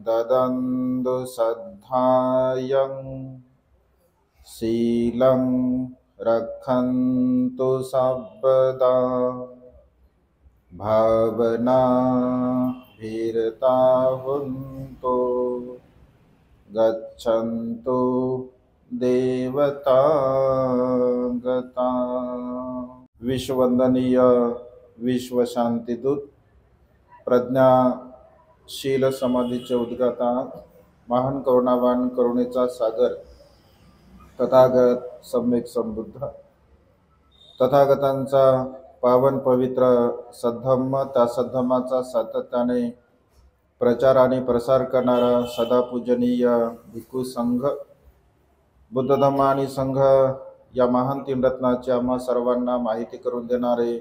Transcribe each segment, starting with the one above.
ददन्तु सद्धायं शीलं रक्षन्तु सर्वदा भावना भीरता हुन्तु गच्छन्तु देवता गता। विश्ववंदनीय विश्व शांतिदूत प्रज्ञाशील समाधीचे उद्गाता महान करुणावान करुणेचा सागर तथागत सम्यक संबुद्ध तथागतांचा पावन पवित्र सद्धम्म त्या सद्धम्माचा सातत्याने प्रचार आणि प्रसार करणारा सदा पूजनीय भिक्खू संघ बुद्ध धम्म आणि संघ या महान तीन रत्नाची आम्हा सर्वांना माहिती करून देणारे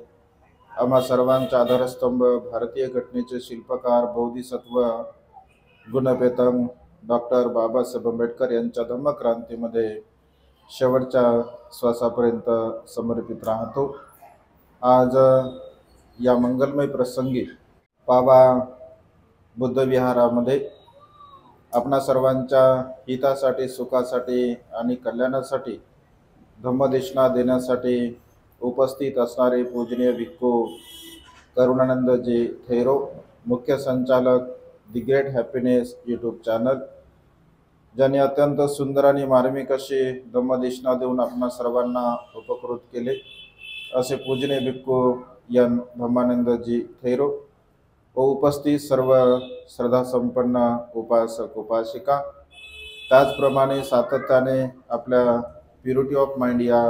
आम्हा सर्वांचा आधारस्तंभ भारतीय घटनेचे शिल्पकार बोधिसत्व गुणपेतंग डॉक्टर बाबासाहेब आंबेडकर यांच्या धम्मक्रांतीमध्ये शेवटच्या श्वासापर्यंत समर्पित राहतो। आज या मंगलमय प्रसंगी पावा बुद्ध विहारामध्ये आपणा सर्वांच्या हितासाठी सुखासाठी आणि कल्याणासाठी धम्मदेशना देण्यासाठी उपस्थित असणारे पूजनीय भिक्खू करुणानंदजी थेरो, मुख्य संचालक the great happiness YouTube channel, ज्यांनी अत्यंत सुंदर आणि मार्मिक अशी धम्मदेशना देऊन आपणा सर्वांना उपकृत केले, असे पूजनीय भिक्खू एन धम्मानंदजी थेरो व उपस्थित सर्व श्रद्धासंपन्न उपासक उपासिका, त्याचप्रमाणे सातत्याने आपल्या प्युरिटी ऑफ माइंड या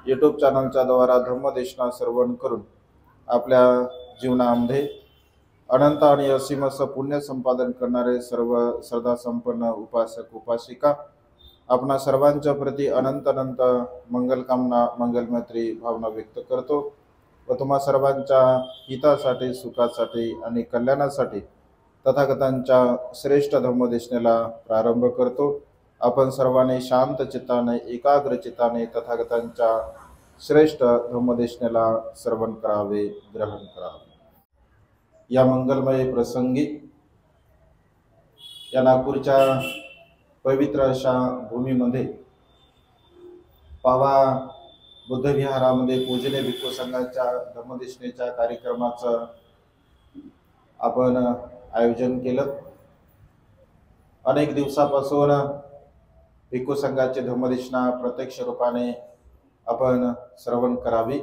यूट्यूब चॅनलच्या द्वारा धम्मदेशना श्रवण करून आपल्या जीवनामध्ये अनंत आणि असीम असं पुण्य संपादन करणारे सर्व श्रद्धासंपन्न उपासक उपासिका, आपणा सर्वांच्या प्रती अनंत अनंत मंगलकामना मंगलमैत्री भावना व्यक्त करतो व तुम्हा सर्वांच्या हितासाठी सुखासाठी आणि कल्याणासाठी तथागतांच्या श्रेष्ठ धम्मदेशनेला प्रारंभ करतो। आपण सर्वांनी शांत चित्ताने एकाग्र चित्ताने तथागतांच्या श्रेष्ठ धम्मदेशनेला श्रवण करावे, ग्रहण करावे। या मंगलमय प्रसंगी या नागपूरच्या पवित्र अशा भूमीमध्ये पावा बुद्ध विहारामध्ये पूजनीय भिक्खू संघाच्या धम्मदेशनेच्या कार्यक्रमाचं आपण आयोजन केलं। अनेक दिवसापासून भिक्खू संघाची धम्मदेशना प्रत्यक्ष रूपाने आपण श्रवण करावी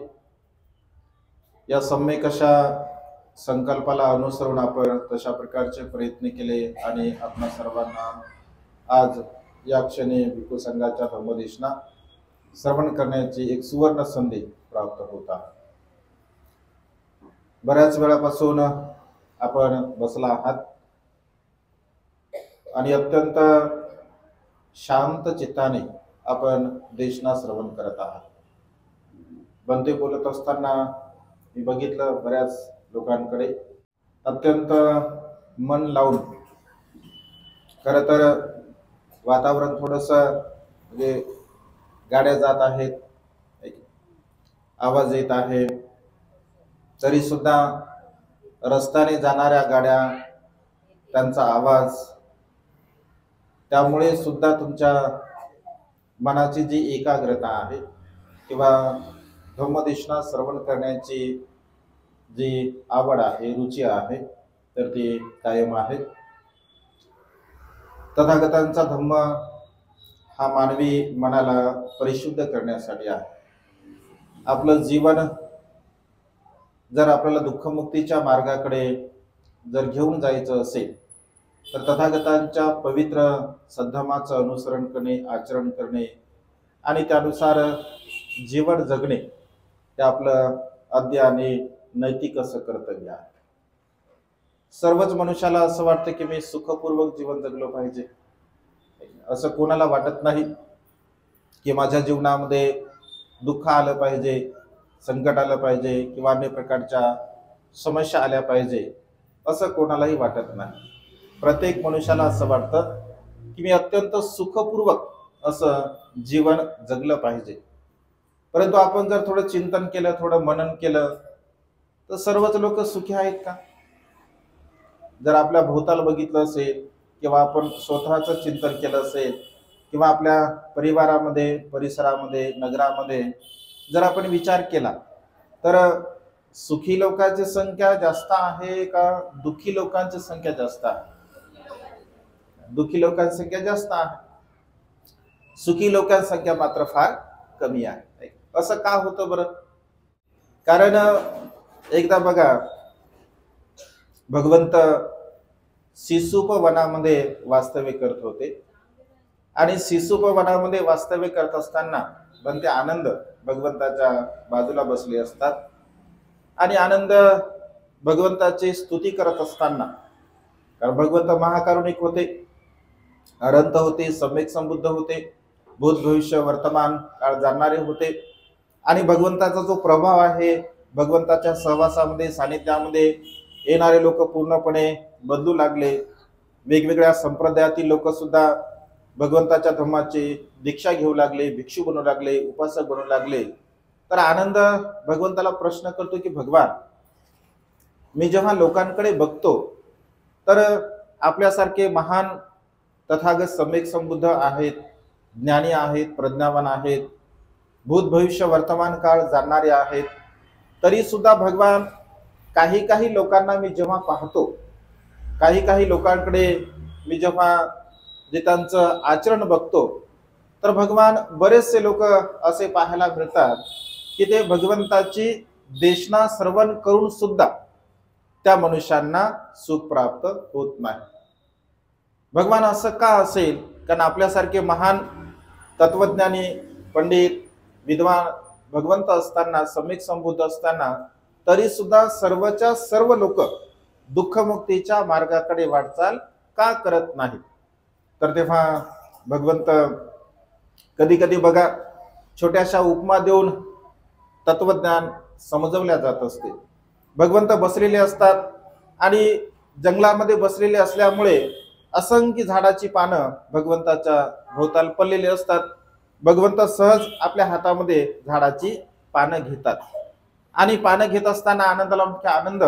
या सम्यक अशा संकल्पाला अनुसरून आपण तशा प्रकारचे प्रयत्न केले आणि आपणा सर्वांना आज या क्षणी भिक्खू संघाच्या धम्मदेशना श्रवण करण्याची एक सुवर्ण संधी प्राप्त होत आहे। बऱ्याच वेळापासून आपण बसला आहात आणि अत्यंत शांत चित्ताने आपण देशना श्रवण करत आहात। बंदे बोलत असताना मी बघितलं बऱ्याच लोकांकडे अत्यंत मन लावून, खरं तर वातावरण थोडंसं म्हणजे गाड्या जात आहेत, आवाज येत आहे, तरी सुद्धा रस्त्याने जाणाऱ्या गाड्या त्यांचा आवाज, त्यामुळे सुद्धा तुमच्या मनाची जी एकाग्रता आहे किंवा धम्मदेशना श्रवण करण्याची जी आवड आहे, रुची आहे, तर ती कायम आहे। तथागतांचा धम्म हा मानवी मनाला परिशुद्ध करण्यासाठी आहे। आपलं जीवन जर आपल्याला दुःखमुक्तीच्या मार्गाकडे जर घेऊन जायचं असेल तर तथागतांच्या पवित्र सद्धम्माचं अनुसरण करणे, आचरण करणे आणि त्यानुसार जीवन जगणे हे आपलं आद्य आणि नैतिक असं कर्तव्य आहे। सर्वच मनुष्याला असं वाटतं की मी सुखपूर्वक जीवन जगलो पाहिजे, असं कोणाला वाटत नाही की माझ्या जीवनामध्ये दुःख आलं पाहिजे, संकट आलं पाहिजे किंवा अन्य प्रकारच्या समस्या आल्या पाहिजे, असं कोणालाही वाटत नाही। प्रत्येक मनुष्याला असं वाटतं की मी अत्यंत सुखपूर्वक असं जीवन जगलं पाहिजे। परंतु आपण जर थोडं चिंतन केलं, थोडं मनन केलं तर सर्वच लोक सुखी आहेत का? जर आपल्या भोवताल बघितलं असेल किंवा आपण स्वतःचं चिंतन केलं असेल किंवा आपल्या परिवारामध्ये, परिसरामध्ये, नगरामध्ये जर आपण विचार केला तर सुखी लोकांची संख्या जास्त आहे का दुःखी लोकांची संख्या जास्त आहे? दुःखी लोकांची संख्या जास्त आहे, सुखी लोकांची संख्या मात्र फार कमी आहे. असं का होतं बरं? कारण एकदा बघा, भगवंत शिशुप वनामध्ये वास्तव्य करत होते आणि शिशुप वनामध्ये वास्तव्य करत असताना बनते आनंद भगवंताच्या बाजूला बसले असतात आणि आनंद भगवंताची स्तुती करत असताना, कारण भगवंत महाकारुणिक होते, अनंत होते, सम्यक संबुद्ध होते, भूत भविष्य वर्तमान काळ जाणणारे होते आणि भगवंताचा जो प्रभाव आहे, भगवंताच्या सहवासामध्ये सानिध्यामध्ये येणारे लोक पूर्णपणे बदलू लागले. वेगवेगळ्या संप्रदायातील लोक सुद्धा भगवंताच्या धर्माची दीक्षा घेऊ लागले, भिक्षू बनू लागले, उपासक बनू लागले. तर आनंद भगवंताला प्रश्न करतो की भगवान, मी जेव्हा लोकांकडे बघतो तर आपल्यासारखे महान तथागत सम्यक संबुद्ध आहेत, ज्ञानी आहेत, प्रज्ञावान आहेत, भूत भविष्य वर्तमान काळ जाणणारे आहेत, तरी सुद्धा भगवान काही काही लोकांना मी जेव्हा पाहतो, काही काही लोकांकडे मी जेव्हा जे त्यांचं आचरण बघतो, तर भगवान बरेचसे लोक असे पाहायला मिळतात की ते भगवंताची देशना श्रवण करून सुद्धा त्या मनुष्यांना सुख प्राप्त होत नाही. भगवान असं का असेल? कारण आपल्यासारखे महान तत्वज्ञानी, पंडित, विद्वान भगवंत असताना, सम्यक संबुद्ध असताना तरी सुद्धा सर्वच्या सर्व लोक दुःखमुक्तीच्या मार्गाकडे वाटचाल का करत नाहीत? तर तेव्हा भगवंत कधी कधी बघा छोट्याशा उपमा देऊन तत्वज्ञान समजवल्या जात असते. भगवंत बसलेले असतात आणि जंगलामध्ये बसलेले असल्यामुळे असंख्य झाडाची पानं भगवंताच्या भोवताल पडलेली असतात. भगवंत सहज आपल्या हातामध्ये झाडाची पानं घेतात आणि पानं घेत असताना आनंदाला मुख्य आनंद,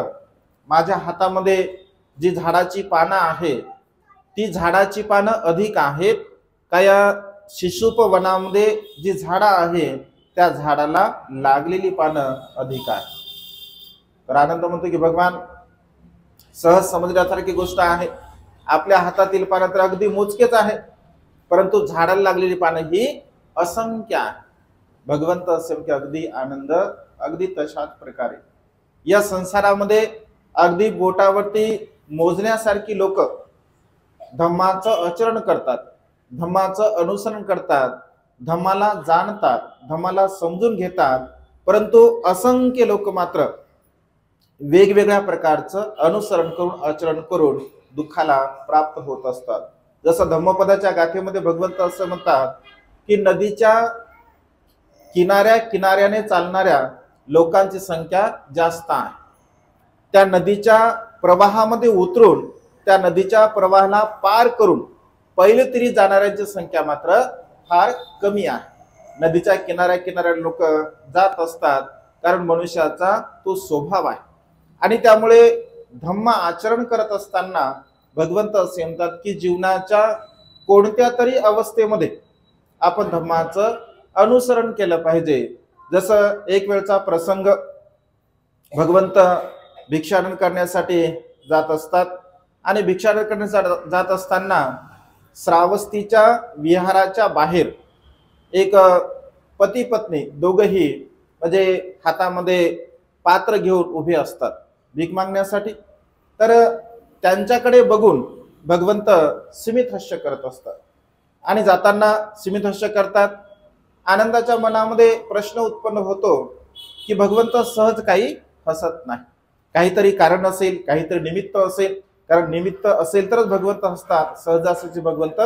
माझ्या हातामध्ये जी झाडाची पानं आहे ती झाडाची पानं अधिक आहेत का या शिशुप वनामध्ये जी झाडं आहे त्या झाडाला लागलेली पानं अधिक आहे? तर आनंद म्हणतो की भगवान, सहज समजण्यासारखी गोष्ट आहे, आपल्या हातातील पानं तर अगदी मोजकेच आहे, परंतु झाडाला लागलेली पानं ही असंख्य आहे. भगवंत असेल की अगदी आनंद, अगदी तशाच प्रकारे या संसारामध्ये अगदी बोटावरती मोजण्यासारखी लोक धम्माचं आचरण करतात, धम्माचं अनुसरण करतात, धम्माला जाणतात, धम्माला समजून घेतात, परंतु असंख्य लोक मात्र वेगवेगळ्या प्रकारचं अनुसरण करून, आचरण करून दुःखाला प्राप्त होत असतात. जसं धम्मपदाच्या गाथेमध्ये भगवंत असं म्हणतात की नदीच्या किनाऱ्या किनाऱ्याने चालणाऱ्या लोकांची संख्या जास्त आहे. त्या नदीच्या प्रवाहामध्ये उतरून त्या नदीच्या प्रवाहाला पार करून पहिले तरी जाणाऱ्यांची संख्या मात्र फार कमी आहे. नदीच्या किनाऱ्या किनाऱ्या लोक जात असतात कारण मनुष्याचा तो स्वभाव आहे आणि त्यामुळे धम्म आचरण करत असताना भगवंत असे म्हणतात की जीवनाच्या कोणत्या तरी अवस्थेमध्ये आपण धम्माचं अनुसरण केलं पाहिजे. जसं एक वेळचा प्रसंग, भगवंत भिक्षाटन करण्यासाठी जात असतात आणि भिक्षाटन करण्यासाठी जात असताना श्रावस्तीच्या विहाराच्या बाहेर एक पती पत्नी दोघही म्हणजे हातामध्ये पात्र घेऊन उभे असतात भीक मागण्यासाठी. तर त्यांच्याकडे बघून भगवंत स्मित हास्य करत असतात आणि जाताना स्मित हास्य करतात. आनंदाच्या मनामध्ये प्रश्न उत्पन्न होतो की भगवंत सहज काही हसत नाही, काहीतरी कारण असेल, काहीतरी निमित्त असेल, कारण निमित्त असेल तरच भगवंत हसतात, सहजासहजी भगवंत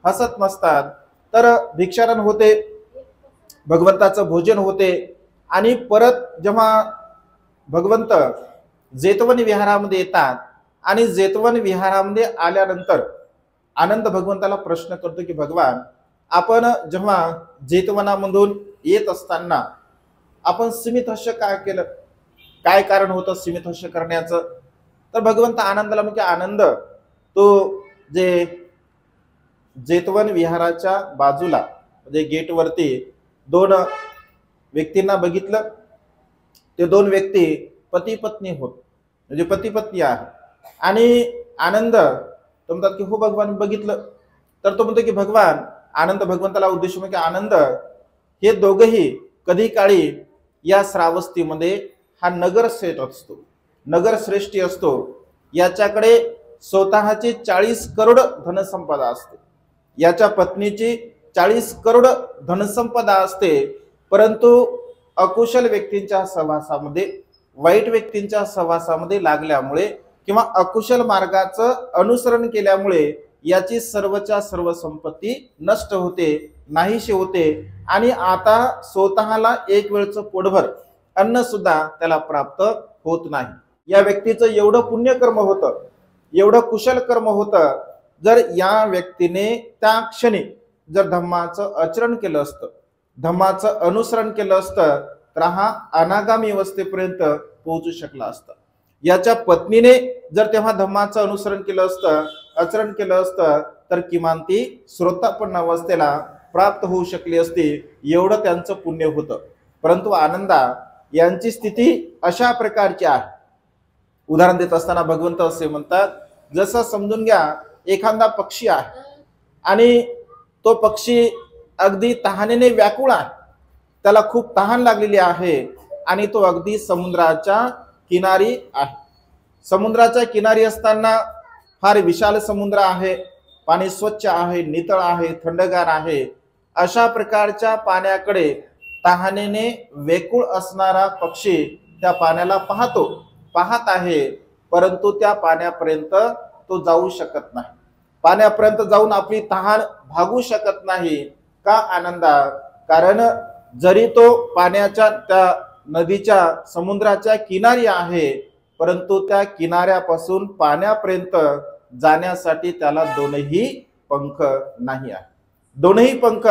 हसत नसतात. तर भिक्षाटन होते, भगवंताचं भोजन होते आणि परत जेव्हा भगवंत जेतवन विहारामध्ये येतात आणि जेतवन विहारामध्ये आल्यानंतर आनंद भगवंताला प्रश्न करतो की भगवान, आपण जेव्हा जेतवनामधून येत असताना आपण स्मित हास्य काय केलं? काय कारण होतं स्मित हास्य करण्याचं? तर भगवंत आनंदाला म्हणजे आनंद तो जे जेतवन विहाराच्या बाजूला म्हणजे गेटवरती दोन व्यक्तींना बघितलं. ते दोन व्यक्ती पती पत्नी होत, म्हणजे पती पत्नी आहे. आणि आनंद तो म्हणतात की हो भगवान बघितलं. तर तो म्हणतो की भगवान आनंद भगवंताला उद्देश की आनंद हे दोघही कधी काळी या श्रावस्तीमध्ये हा नगरश्रेष्ठ असतो, नगरश्रेष्ठी असतो. याच्याकडे स्वतःची 40 करोड धनसंपदा असते, याच्या पत्नीची 40 करोड धनसंपदा असते. परंतु अकुशल व्यक्तींच्या सहवासामध्ये, वाईट व्यक्तींच्या सहवासामध्ये लागल्यामुळे किंवा अकुशल मार्गाचं अनुसरण केल्यामुळे याची सर्वच्या सर्व संपत्ती नष्ट होते, नाहीशी होते. आणि आता स्वतःला एक वेळचं पोटभर अन्न सुद्धा त्याला प्राप्त होत नाही. या व्यक्तीचं एवढं पुण्यकर्म होतं, एवढं कुशल कर्म होतं. जर या व्यक्तीने त्या क्षणी जर धम्माचं आचरण केलं असतं, धम्माचं अनुसरण केलं असतं, तर हा अनागामी अवस्थेपर्यंत पोहोचू शकला असता. याच्या पत्नीने जर तेव्हा धम्माचं अनुसरण केलं असतं, आचरण केलं असतं, तर किमान ती श्रोतापन्न अवस्थेला प्राप्त होऊ शकली असती. एवढं त्यांचं पुण्य होतं. परंतु आनंदा यांची स्थिती अशा प्रकारची आहे. उदाहरण देत असताना भगवंत असे म्हणतात, जसं समजून घ्या एखादा पक्षी आहे आणि तो पक्षी अगदी तहानेने व्याकुळ आहे, त्याला खूप तहान लागलेली आहे आणि तो अगदी समुद्राच्या किनारी आहे. समुद्राच्या किनारी असताना फार विशाल समुद्र आहे, पाणी स्वच्छ आहे, नितळ आहे, थंडगार आहे. अशा प्रकारच्या पाण्याकडे तहानेने व्याकुळ असणारा पक्षी त्या पाण्याला पाहत आहे, परंतु त्या पाण्यापर्यंत तो जाऊ शकत नाही, पाण्यापर्यंत जाऊन आपली तहान भागू शकत नाही. का आनंदा? कारण जरी तो पाण्याच्या त्या नदीच्या समुद्राच्या किनारी आहे, परंतु त्या किनाऱ्यापासून पाण्यापर्यंत जाण्यासाठी त्याला दोनही पंख नाही आहे. दोनही पंख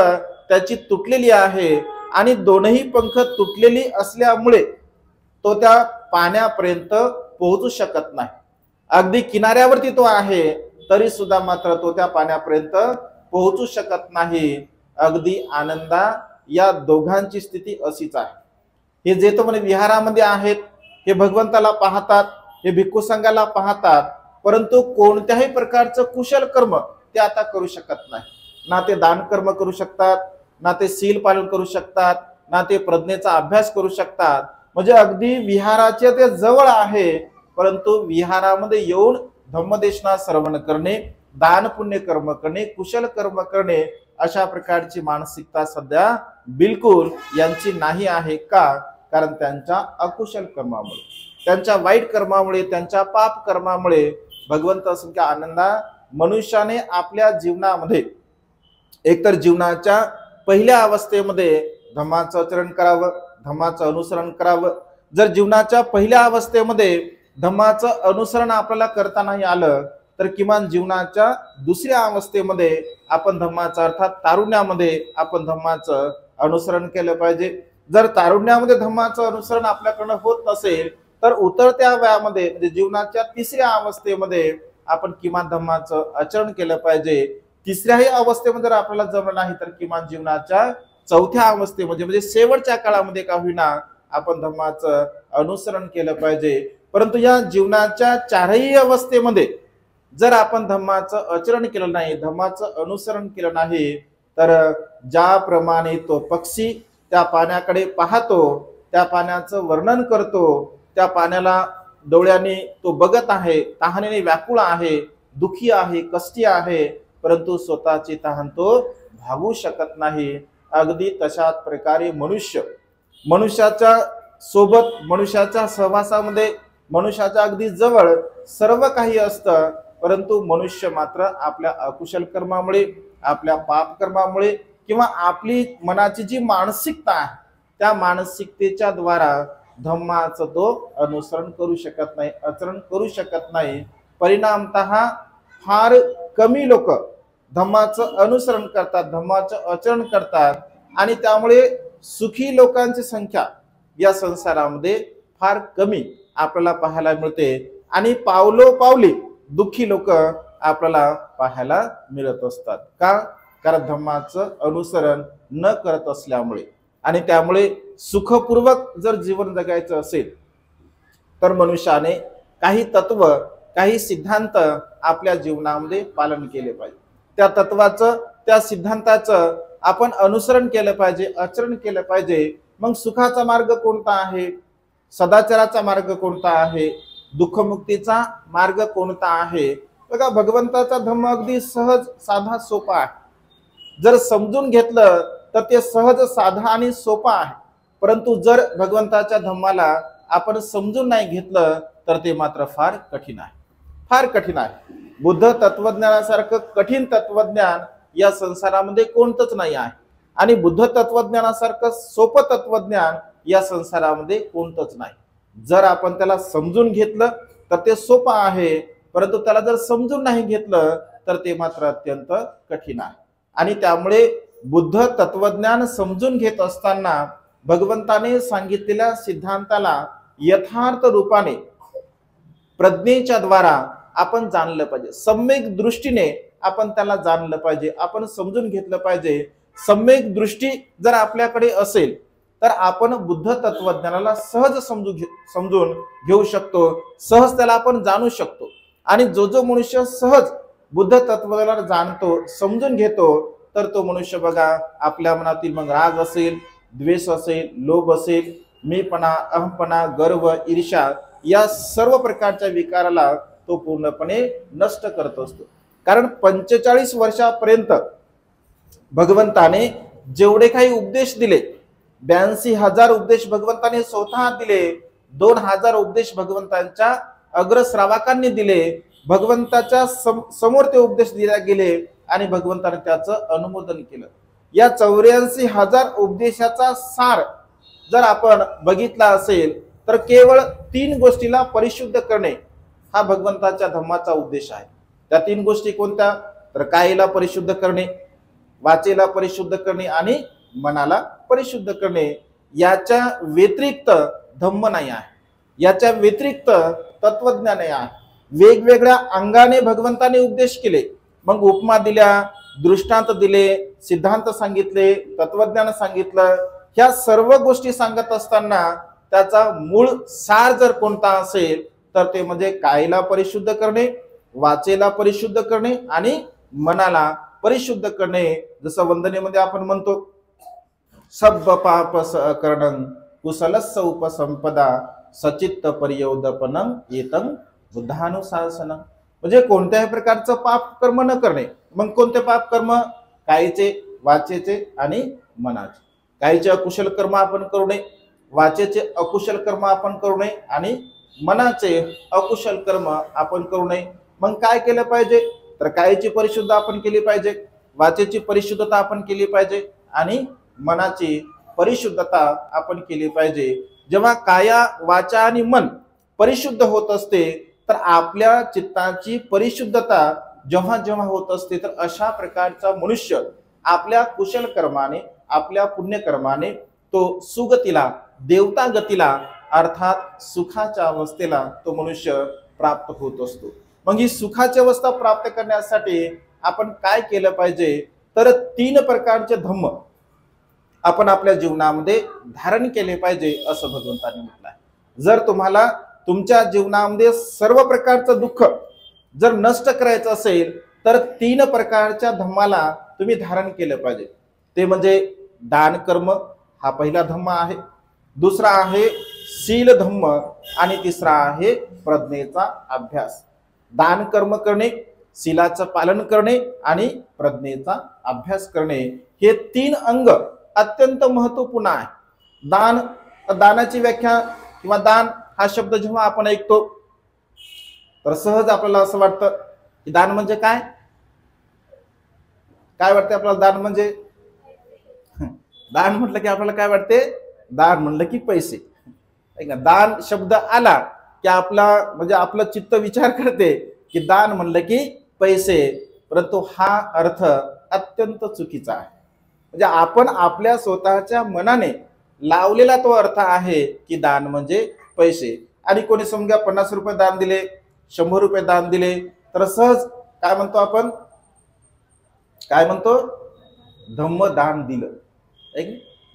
त्याची तुटलेली आहे आणि दोनही पंख तुटलेली असल्यामुळे तो त्या पाण्यापर्यंत पोहोचू शकत नाही. अगदी किनाऱ्यावरती तो आहे तरी सुद्धा मात्र तो त्या पाण्यापर्यंत पोहोचू शकत नाही. अगदी आनंदा या दोघांची स्थिती अशीच आहे. हे जेतवन विहारामध्ये आहेत, हे भगवंताला पाहतात, हे भिक्खू संघाला पाहतात, परंतु कोणत्याही प्रकारचं कुशल कर्म ते आता करू शकत नाही. ना ते दान कर्म करू शकतात, ना ते शील पालन करू शकतात, ना ते प्रज्ञेचा अभ्यास करू शकतात. म्हणजे अगदी विहाराचे ते जवळ आहे, परंतु विहारामध्ये येऊन धम्मदेशना श्रवण करणे, दान पुण्य कर्म करणे, कुशल कर्म करणे, अशा प्रकारची मानसिकता सध्या बिलकुल यांची नाही आहे. का? कारण त्यांच्या अकुशल कर्मामुळे, त्यांच्या वाईट कर्मामुळे, त्यांच्या पाप कर्मामुळे भगवंत असंख्य आनंदा मनुष्याने आपल्या जीवनामध्ये एकतर जीवनाच्या पहिल्या अवस्थेमध्ये धम्माचं आचरण करावं, धम्माचं अनुसरण करावं. जर जीवनाच्या पहिल्या अवस्थेमध्ये धम्माचं अनुसरण आपल्याला करता नाही आलं, तर किमान जीवनाच्या दुसऱ्या अवस्थेमध्ये आपण धम्माचं अर्थात तारुण्यामध्ये आपण धम्माचं अनुसरण केलं पाहिजे. जर तारुण्यामध्ये धम्माचं अनुसरण आपल्याकडनं होत नसेल, तर उतरत्या वयामध्ये म्हणजे जीवनाच्या तिसऱ्या अवस्थेमध्ये आपण किमान धम्माचं आचरण केलं पाहिजे. तिसऱ्याही अवस्थेमध्ये जर आपल्याला जमलं नाही, तर किमान जीवनाच्या चौथ्या अवस्थेमध्ये म्हणजे शेवटच्या काळामध्ये का होईना आपण धम्माचं अनुसरण केलं पाहिजे. परंतु या जीवनाच्या चारही अवस्थेमध्ये जर आपण धम्माचं आचरण केलं नाही, धम्माचं अनुसरण केलं नाही, तर ज्याप्रमाणे तो पक्षी त्या पाण्याकडे पाहतो, त्या पाण्याचं वर्णन करतो, त्या पाण्याला डोळ्यांनी तो बघत आहे, तहानेने व्याकुळ आहे, दुखी आहे, कष्टी आहे, परंतु स्वतःची तहान तो भागू शकत नाही. अगदी तशाच प्रकारे मनुष्याच्या सोबत, मनुष्याच्या सहवासामध्ये, मनुष्याच्या अगदी जवळ सर्व काही असतं, परंतु मनुष्य मात्र आपल्या अकुशल कर्मामुळे, आपल्या पाप कर्मामुळे किंवा आपली मनाची जी मानसिकता आहे त्या मानसिकतेच्या द्वारा धम्माचं तो अनुसरण करू शकत नाही, आचरण करू शकत नाही. परिणामतः फार कमी लोक धम्माचं अनुसरण करतात, धम्माचं आचरण करतात आणि त्यामुळे सुखी लोकांची संख्या या संसारामध्ये फार कमी आपल्याला पाहायला मिळते. आणि पावलोपावली दुःखी लोक आपल्याला पाहायला मिळत असतात. का? कारण धम्माचं अनुसरण न करत असल्यामुळे. आणि त्यामुळे सुखपूर्वक जर जीवन जगायचं असेल तर मनुष्याने काही तत्व, काही सिद्धांत आपल्या जीवनामध्ये पालन केले पाहिजे. त्या तत्वाचं, त्या सिद्धांताचं आपण अनुसरण केलं पाहिजे, आचरण केलं पाहिजे. मग सुखाचा मार्ग कोणता आहे, सदाचाराचा मार्ग कोणता आहे, दुःखमुक्तीचा मार्ग कोणता आहे? बघा, भगवंताचा धम्म अगदी सहज, साधा, सोपा आहे. जर समजून घेतलं तर ते सहज, साधा आणि सोपा आहे. परंतु जर भगवंताच्या धम्माला आपण समजून नाही घेतलं तर ते मात्र फार कठीण आहे, फार कठीण आहे. बुद्ध तत्वज्ञानासारखं कठीण तत्वज्ञान या संसारामध्ये कोणतंच नाही आहे. आणि बुद्ध तत्वज्ञानासारखं सोपं तत्वज्ञान या संसारामध्ये कोणतंच नाही. जर आपण त्याला समजून घेतलं तर ते सोपं आहे, परंतु त्याला जर समजून नाही घेतलं तर ते मात्र अत्यंत कठीण आहे. आणि त्यामुळे बुद्ध तत्वज्ञान समजून घेत असताना भगवंताने सांगितलेल्या सिद्धांताला यथार्थ रूपाने प्रज्ञेच्या द्वारा आपण जाणलं पाहिजे. सम्यक दृष्टीने आपण त्याला जाणलं पाहिजे, आपण समजून घेतलं पाहिजे. सम्यक दृष्टी जर आपल्याकडे असेल तर आपण बुद्ध तत्वज्ञानाला सहज समजून घेऊ शकतो, सहज त्याला आपण जाणू शकतो. आणि जो मनुष्य सहज बुद्ध तत्वज्ञानाला जाणतो, समजून घेतो, तर तो मनुष्य बघा, आपल्या मनातील मग राग असेल, द्वेष असेल, लोभ असेल, मीपणा, अहमपणा, गर्व, ईर्ष्या या सर्व प्रकारच्या विकाराला तो पूर्णपणे नष्ट करत असतो. कारण 45 वर्षापर्यंत भगवंताने जेवढे काही उपदेश दिले, 82,000 उपदेश भगवंताने स्वतः दिले, 2,000 उपदेश भगवंतांच्या अग्रश्रावकांनी दिले, भगवंताच्या समोर ते उपदेश दिले गेले आणि भगवंताने त्याचं अनुमोदन केलं. या 84,000 उपदेशाचा सार जर आपण बघितला असेल तर केवळ 3 गोष्टीला परिशुद्ध करणे हा भगवंताच्या धम्माचा उद्देश आहे. त्या 3 गोष्टी कोणत्या? तर कायेला परिशुद्ध करणे, वाचेला परिशुद्ध करणे आणि मनाला परिशुद्ध करणे. याच्या व्यतिरिक्त धम्म नाही आहे, याच्या व्यतिरिक्त तत्वज्ञान आहे. वेगवेगळ्या अंगाने भगवंताने उपदेश केले, मग उपमा दिल्या, दृष्टांत दिले, सिद्धांत सांगितले, तत्वज्ञान सांगितलं. ह्या सर्व गोष्टी सांगत असताना त्याचा मूळ सार जर कोणता असेल तर ते म्हणजे कायेला परिशुद्ध करणे, वाचेला परिशुद्ध करणे आणि मनाला परिशुद्ध करणे. जसं वंदनेमध्ये आपण म्हणतो, सब पाप करणं कुशलस्य उपसंपदा सचित्त पर्यवदपनं एतं बुद्धानुशासनं. म्हणजे कोणत्याही प्रकारचं पाप कर्म न करणे. मग कोणते पाप कर्म? कायेचे, वाचेचे आणि मनाचे. कायेचे अकुशल कर्म आपण करू नये, वाचेचे अकुशल कर्म आपण करू नये आणि मनाचे अकुशल कर्म आपण करू नये. मग काय केलं पाहिजे? तर कायेची परिशुद्ध आपण केली पाहिजे, वाचेची परिशुद्धता आपण केली पाहिजे आणि मनाची परिशुद्धता आपण केली पाहिजे. जेव्हा काया, वाचा आणि मन परिशुद्ध होत असते तर आपल्या चित्ताची परिशुद्धता जेव्हा जेव्हा होत असते तर अशा प्रकारचा मनुष्य आपल्या कुशल कर्माने, आपल्या पुण्यकर्माने तो सुगतीला, देवता गतीला अर्थात सुखाच्या अवस्थेला तो मनुष्य प्राप्त होत असतो. मग ही सुखाची अवस्था प्राप्त करण्यासाठी आपण काय केलं पाहिजे? तर 3 प्रकारचे धम्म आपण आपल्या जीवनामध्ये धारण केले पाहिजे असं भगवंतांनी म्हटलं आहे. जर तुम्हाला तुमच्या जीवनामध्ये सर्व प्रकारचं दुःख जर नष्ट करायचं असेल तर 3 प्रकारच्या धम्माला तुम्ही धारण केलं पाहिजे. ते म्हणजे दान कर्म हा पहिला धम्म आहे, दुसरा आहे शील धम्म आणि तिसरा आहे प्रज्ञेचा अभ्यास. दान कर्म करणे, शीलाचं पालन करणे आणि प्रज्ञेचा अभ्यास करणे हे 3 अंग अत्यंत महत्वपूर्ण आहे. दानाची व्याख्या किंवा दान हा शब्द जेव्हा आपण ऐकतो तर सहज आपल्याला असं वाटतं की दान म्हणजे काय? काय वाटते आपल्याला दान म्हणजे? दान म्हटलं की आपल्याला काय वाटते? दान म्हणलं की पैसे. दान शब्द आला की आपला म्हणजे आपलं चित्त विचार करते की दान म्हणलं की पैसे, परंतु हा अर्थ अत्यंत चुकीचा आहे. म्हणजे आपण आपल्या स्वतःच्या मनाने लावलेला तो अर्थ आहे की दान म्हणजे पैसे. आणि कोणी समजा 50 रुपये दान दिले 100 रुपये दान दिले तर सहज काय म्हणतो आपण, काय म्हणतो, धम्मदान दिलं.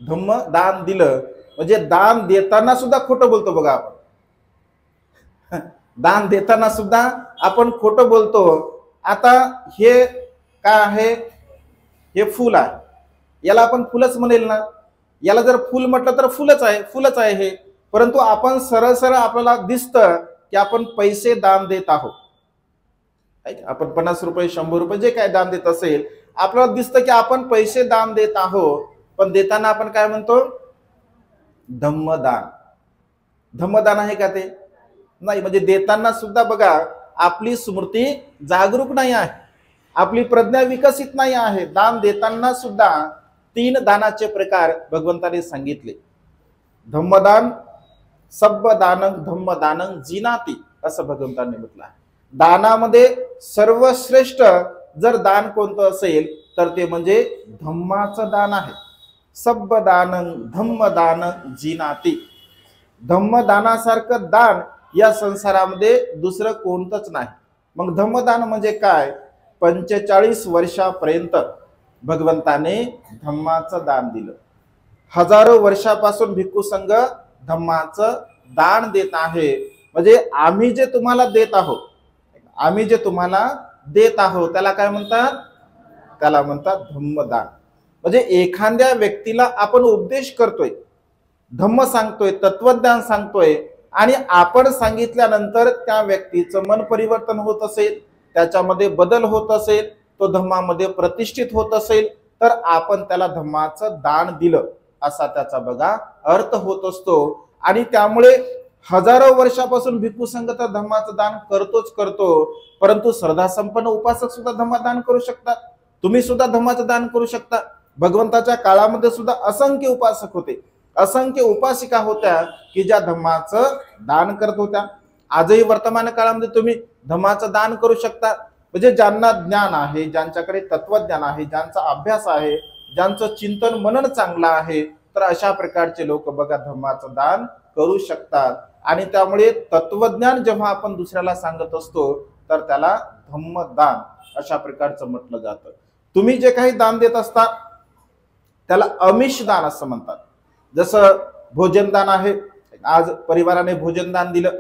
धम्मदान दिलं म्हणजे दान देताना सुद्धा खोटं बोलतो बघा आपण. दान देताना सुद्धा आपण खोटं बोलतो. आता हे काय आहे, हे फूल आहे, याला आपण फुलच म्हणेल ना. याला जर फूल म्हटलं तर फुलच आहे, फुलच आहे हे. परंतु आपण सरळ सरळ आपल्याला दिसतं की आपण पैसे दान देत आहोत. आपण 50 रुपये 100 रुपये जे काय दान देत असेल, आपल्याला दिसतं की आपण पैसे दान देत आहोत. पण देताना आपण काय म्हणतो, धम्मदान. धम्मदान आहे का ते? नाही. म्हणजे देताना सुद्धा बघा आपली स्मृती जागरूक नाही आहे, आपली प्रज्ञा विकसित नाही आहे. दान देताना सुद्धा 3 दानाचे प्रकार भगवंताने सांगितले. धम्मदान, सब्बदानं धम्मदानं जिनाती असं भगवंतांनी म्हटलं आहे. दानामध्ये सर्वश्रेष्ठ जर दान कोणतं असेल तर ते म्हणजे धम्माचं दान आहे. सब्बदानं धम्मदानं जिनाती. धम्मदानासारखं दान या संसारामध्ये दुसरं कोणतंच नाही. मग धम्मदान म्हणजे काय? 45 वर्षापर्यंत भगवंताने धम्माचं दान दिलं. हजारो वर्षापासून भिक्खू संघ धम्माचं दान देत आहे. म्हणजे आम्ही जे तुम्हाला देत आहोत, आम्ही जे तुम्हाला देत आहोत त्याला काय म्हणतात? त्याला म्हणतात धम्मदान. म्हणजे एखाद्या व्यक्तीला आपण उपदेश करतोय, धम्म सांगतोय, तत्वज्ञान सांगतोय आणि आपण सांगितल्यानंतर त्या व्यक्तीचं मन परिवर्तन होत असेल, त्याच्यामध्ये बदल होत असेल, तो धम्मामध्ये प्रतिष्ठित होत असेल तर आपण त्याला धम्माचं दान दिलं असा त्याचा बघा अर्थ होत असतो. आणि त्यामुळे हजारो वर्षापासून भिक्खू संघ तर धम्माचं दान करतोच करतो. परंतु श्रद्धासंपन्न उपासक सुद्धा धम्मदान करू शकतात. तुम्ही सुद्धा धम्माचं दान करू शकता. भगवंताच्या काळामध्ये सुद्धा असंख्य उपासक होते, असंख्य उपासिका होत्या की ज्या धम्माचं दान करत होत्या. आजही वर्तमान काळामध्ये तुम्ही धम्माचं दान करू शकता. म्हणजे ज्यांना ज्ञान आहे, ज्यांच्याकडे तत्वज्ञान आहे, ज्यांचा अभ्यास आहे, ज्यांचं चिंतन मनन चांगलं आहे, तर अशा प्रकारचे लोक बघा धम्माचं दान करू शकतात. आणि त्यामुळे तत्वज्ञान जेव्हा आपण दुसऱ्याला सांगत असतो तर त्याला धम्मदान अशा प्रकारचं म्हटलं जातं. तुम्ही जे काही दान देत असता त्याला अमिष दान असं म्हणतात. जसं भोजनदान आहे, आज परिवाराने भोजनदान दिलं,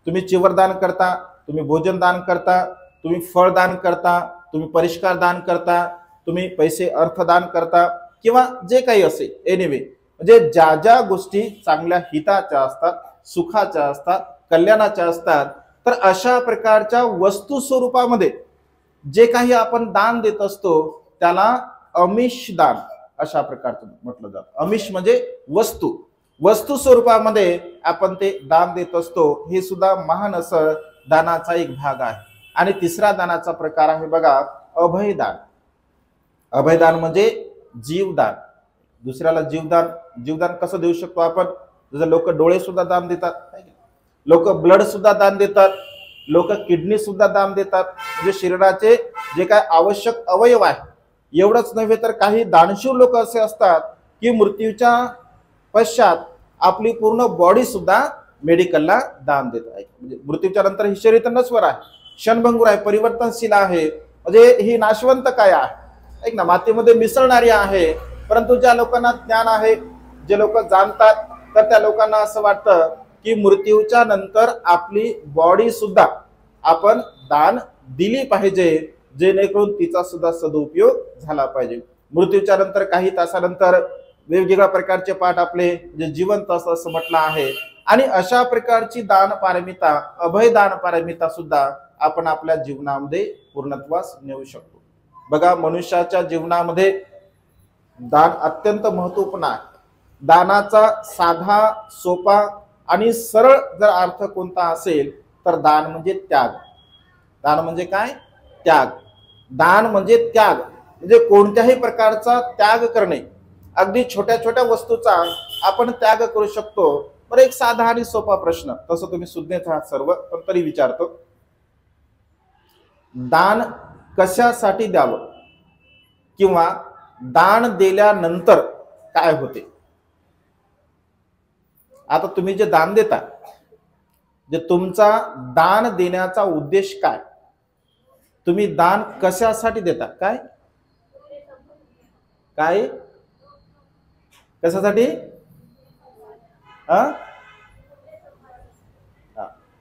तुम्ही चिवरदान करता, तुम्ही भोजनदान करता, तुम्ही फळदान करता, तुम्ही परिष्कार दान करता, तुम्ही पैसे अर्थदान करता किंवा जे काही असेल. एनिवे म्हणजे ज्या ज्या गोष्टी चांगल्या हिताच्या असतात, सुखाच्या असतात, कल्याणाच्या असतात, तर अशा प्रकारच्या वस्तू स्वरूपामध्ये जे काही आपण दान देत असतो त्याला अमिष दान अशा प्रकारचं म्हटलं जातं. अमिष म्हणजे वस्तू, वस्तू स्वरूपामध्ये आपण ते दान देत असतो. हे सुद्धा महान असं दानाचा एक भाग आहे. आणि तिसरा दानाचा प्रकार आहे बघा अभयदान. अभयदान म्हणजे जीवदान. दुसऱ्याला जीवदान, जीवदान कसं देऊ शकतो आपण? जसं लोक डोळे सुद्धा दान देतात, लोक ब्लड सुद्धा दान देतात, लोक किडनी सुद्धा दान देतात. म्हणजे शरीराचे जे काय आवश्यक अवयव आहे. एवढंच नव्हे तर काही दानशूर लोक असे असतात की मृत्यूच्या पश्चात आपली पूर्ण बॉडी सुद्धा मेडिकलला दान देत आहे. म्हणजे मृत्यूच्या नंतर ही शरीर तर नश्वर आहे, क्षणभंगूर आहे, परिवर्तनशील आहे. म्हणजे ही नाशवंत काय आहे, ऐक ना, मातीमध्ये मिसळणारी आहे. परंतु ज्या लोकांना ज्ञान आहे, जे लोक जाणतात, तर त्या लोकांना असं वाटतं की मृत्यूच्या नंतर आपली बॉडी सुद्धा आपण दान दिली पाहिजे, जेणेकरून तिचा सुद्धा सदुपयोग झाला पाहिजे. मृत्यूच्या नंतर काही तासानंतर वेगवेगळ्या प्रकारचे पाठ आपले जे जिवंत असं म्हटलं आहे. आणि अशा प्रकारची दान पारमिता, अभयदान पारमिता सुद्धा आपण आपल्या जीवनामध्ये पूर्णत्वास नेऊ शकतो. बघा मनुष्याच्या जीवनामध्ये दान अत्यंत महत्वपूर्ण आहे. दानाचा साधा, सोपा आणि सरळ जर अर्थ कोणता असेल तर दान म्हणजे त्याग. दान म्हणजे काय? त्याग. दान म्हणजे त्याग, म्हणजे कोणत्याही प्रकारचा त्याग करणे. अगदी छोट्या छोट्या वस्तूचा आपण त्याग करू शकतो. बरं, एक साधा आणि सोपा प्रश्न, तसं तुम्ही सुज्ञच आहात सर्व, पण तरी विचारतो. दान कशासाठी द्यावं किंवा दान दिल्यानंतर काय होते? आता तुम्ही जे दान देता, जे तुमचा दान देण्याचा उद्देश काय, तुम्ही दान कशासाठी देता, काय काय कशासाठी?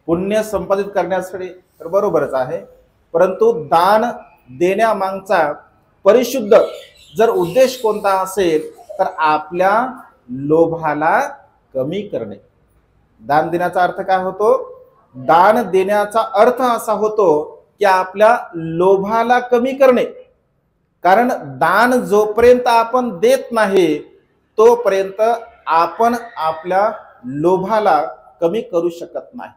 पुण्य संपादित करण्यासाठी, तर बरोबरच आहे. परंतु दान देण्यामागचा परिशुद्ध जर उद्देश कोणता असेल तर आपल्या लोभाला कमी करणे. दान देण्याचा अर्थ काय होतो? दान देण्याचा अर्थ असा होतो की आपल्या लोभाला कमी करणे. कारण दान जोपर्यंत आपण देत नाही तोपर्यंत आपण आपल्या लोभाला कमी करू शकत नाही.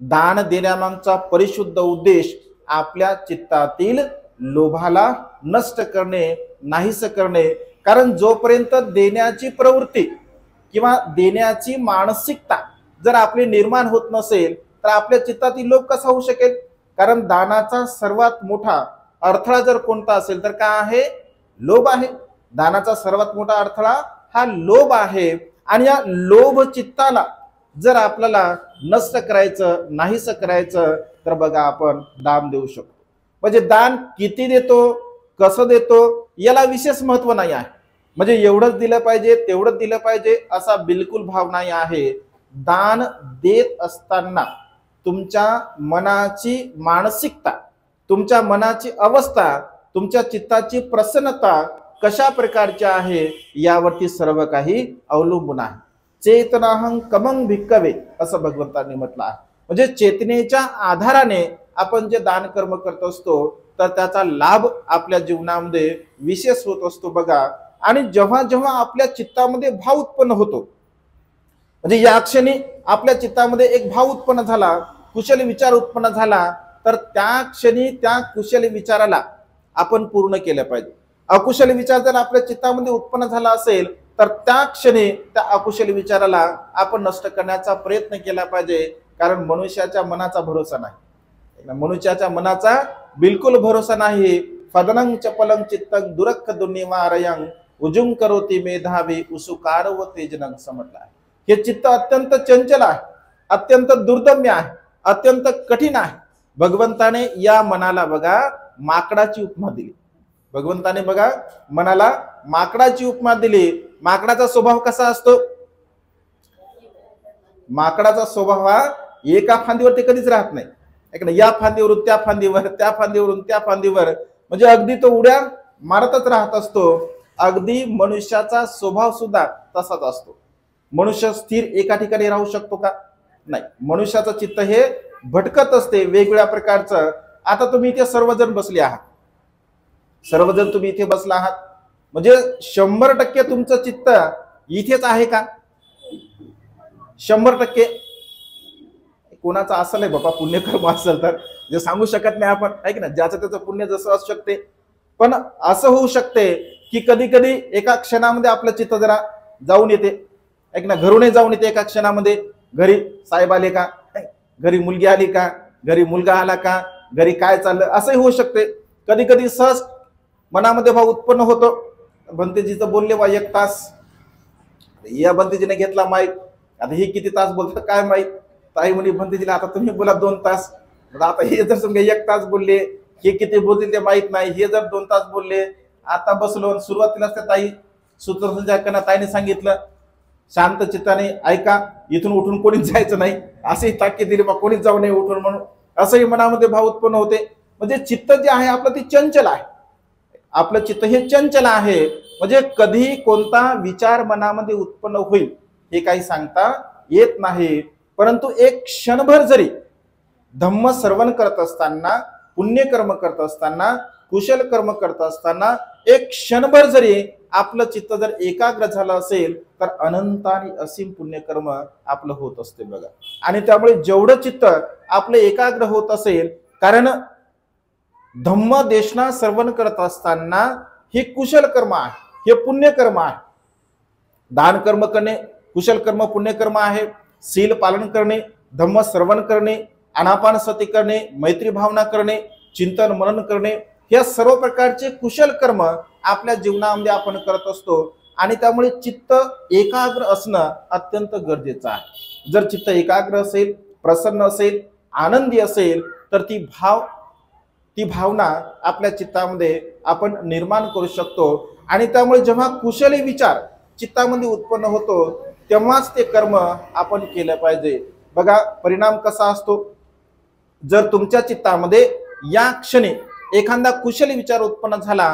दान देण्यामागचा परिशुद्ध उद्देश आपल्या चित्तातील लोभाला नष्ट करणे, नाहीस करणे. कारण जोपर्यंत देण्याची प्रवृत्ती किंवा देण्याची मानसिकता जर आपली निर्माण होत नसेल तर आपल्या चित्तातील लोभ कसा होऊ शकेल? कारण दानाचा सर्वात मोठा अडथळा जर कोणता असेल तर काय आहे? लोभ आहे. दानाचा सर्वात मोठा अडथळा हा लोभ आहे. आणि या लोभ चित्ताला जर आपल्याला नष्ट करायचं, नाहीस करायचं तर बघा आपण दान देऊ शकतो. म्हणजे दान किती देतो, कसं देतो याला विशेष महत्व नाही आहे. म्हणजे एवढंच दिलं पाहिजे, तेवढंच दिलं पाहिजे असा बिलकुल भाव नाही आहे. दान देत असताना तुमच्या मनाची मानसिकता, तुमच्या मनाची अवस्था, तुमच्या चित्ताची प्रसन्नता कशा प्रकारची आहे यावरती सर्व काही अवलंबून आहे. चेतनाहं कमं भिक्कवे असं भगवंतांनी म्हटलं आहे. म्हणजे चेतनेच्या आधाराने आपण जे दान कर्म करत असतो तर त्याचा लाभ आपल्या जीवनामध्ये विशेष होत असतो बघा. आणि जेव्हा जेव्हा आपल्या चित्तामध्ये भाव उत्पन्न होतो, म्हणजे या क्षणी आपल्या चित्तामध्ये एक भाव उत्पन्न झाला, कुशल विचार उत्पन्न झाला, तर त्या क्षणी त्या कुशल विचाराला आपण पूर्ण केलं पाहिजे. अकुशल विचार जर आपल्या चित्तामध्ये उत्पन्न झाला असेल तर त्या क्षणी त्या अकुशल विचाराला आपण नष्ट करण्याचा प्रयत्न केला पाहिजे. कारण मनुष्याच्या मनाचा भरोसा नाही, मनुष्याच्या मनाचा बिलकुल भरोसा नाही. फदनं चपलं चित्तं दुरक्ख दुर्निवारयं उजुं करोति मेधावी उसुकार व तेजनं समटला. हे चित्त अत्यंत चंचल आहे, अत्यंत दुर्दम्य आहे, अत्यंत कठीण आहे. भगवंताने या मनाला बघा माकडाची उपमा दिली. भगवंताने बघा मनाला माकडाची उपमा दिली. माकडाचा स्वभाव कसा असतो? माकडाचा स्वभाव हा एका फांदीवरती कधीच राहत नाही. या फांदीवरून त्या फांदीवर, त्या फांदीवरून त्या फांदीवर, म्हणजे अगदी तो उड्या मारतच राहत असतो. अगदी मनुष्याचा स्वभाव सुद्धा तसाच असतो. मनुष्य स्थिर एका ठिकाणी राहू शकतो का? नाही. मनुष्याचं चित्त हे भटकत असते वेगवेगळ्या प्रकारचं. आता तुम्ही इथे सर्वजण बसले आहात, सर्वजण तुम्ही इथे बसला आहात म्हणजे 100% तुमचं चित्त इथेच आहे का? 100% कोणाचं असेल आहे बाबा पुण्यकर्म असेल तर जे सांगू शकत नाही आपण, आहे की ना, ज्याचं त्याचं पुण्य जसं असू शकते. पण असं होऊ शकते की कधी कधी एका क्षणामध्ये आपलं चित्त जरा जाऊन येते, ऐक ना, घरूनही जाऊन येते एका क्षणामध्ये. घरी साहेब आले का, घरी मुलगी आली का, घरी मुलगा आला का, घरी काय चाललं, असंही होऊ शकते. कधी कधी सहज मनामध्ये भाव उत्पन्न होतो. भंतेजीचं बोलले बा 1 तास, या भंतेजीने घेतला माईक, आता हे किती तास बोलतं काय माहित. ताई म्हणे भंतेजीला आता तुम्ही बोला 2 तास. आता हे जर समजा 1 तास बोलले, हे किती बोलतील ते माहित नाही. हे जर 2 तास बोलले, आता बसलो. सुरुवातीला त्या ताई सूत्रसंचालकांना ताईने सांगितलं शांत चित्ताने ऐका, इथून उठून कोणीच जायचं नाही, अशी ताकीद दिली बा कोणीच जाऊ नये उठून म्हणून. असंही मनामध्ये भाव उत्पन्न होते. म्हणजे चित्त जे आहे आपलं ते चंचल आहे. आपलं चित्त हे चंचल आहे. म्हणजे कधी कोणता विचार मनामध्ये उत्पन्न होईल हे काही सांगता येत नाही. परंतु एक क्षणभर जरी धम्म श्रवण करत असताना, पुण्यकर्म करत असताना, कुशल कर्म करत असताना एक क्षणभर जरी आपलं चित्त जर एकाग्र झालं असेल तर अनंत आणि असीम पुण्यकर्म आपलं होत असते बघा. आणि त्यामुळे जेवढं चित्त आपलं एकाग्र होत असेल, कारण धम्म देशना श्रवण करत असताना हे कुशल कर्म आहे, हे पुण्यकर्म आहे. दान कर्म करणे कुशल कर्म पुण्यकर्म आहे. शील पालन करणे, धम्म श्रवण करणे, आनापानसती करणे, मैत्री भावना करणे, चिंतन मनन करणे, हे सर्व प्रकारचे कुशल कर्म आपल्या जीवनामध्ये आपण करत असतो. आणि त्यामुळे चित्त एकाग्र असणं अत्यंत गरजेचं आहे. जर चित्त एकाग्र असेल, प्रसन्न असेल, आनंदी असेल, तर ती भावना आपल्या चित्तामध्ये आपण निर्माण करू शकतो। आणि त्यामुळे जेव्हा कुशली विचार चित्तामध्ये उत्पन्न होतो तेव्हाच ते कर्म आपण केलं पाहिजे। बघा परिणाम कसा असतो, जर तुमच्या चित्तामध्ये या क्षणी एखादा कुशली विचार उत्पन्न झाला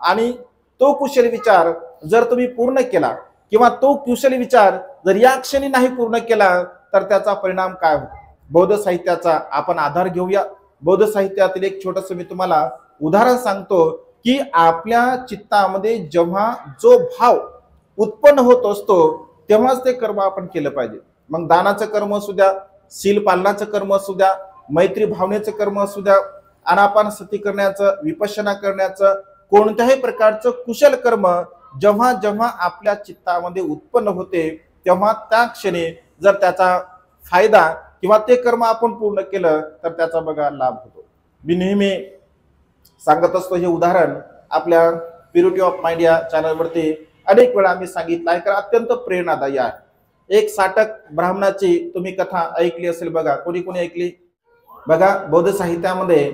आणि तो कुशली विचार जर तुम्ही पूर्ण केला किंवा तो कुशली विचार जर या क्षणी नाही पूर्ण केला तर त्याचा परिणाम काय होतो। बौद्ध साहित्याचा आपण आधार घेऊया। बौद्ध साहित्यातील एक छोटंसं मी तुम्हाला उदाहरण सांगतो की आपल्या चित्तामध्ये जेव्हा जो भाव उत्पन्न होत असतो तेव्हाच ते कर्म आपण केलं पाहिजे। मग दानाचं कर्म असू द्या, शील पालनाचं कर्म असू द्या, मैत्री भावनेचं कर्म असू द्या, आनापानसती करण्याचं, विपश्यना करण्याचं, कोणत्याही प्रकारचं कुशल कर्म जेव्हा जेव्हा आपल्या चित्तामध्ये उत्पन्न होते तेव्हा त्या क्षणी जर त्याचा फायदा किंवा ते कर्म आपण पूर्ण केलं तर त्याचा बघा लाभ होतो। मी नेहमी सांगत असतो हे उदाहरण आपल्या प्युरिटी ऑफ माइंड या चॅनलवरती अनेक वेळा मी सांगितलं आहे, कारण अत्यंत प्रेरणादायी आहे। एक साटक ब्राह्मणाची तुम्ही कथा ऐकली असेल बघा, कोणी कोणी ऐकली? बघा बौद्ध साहित्यामध्ये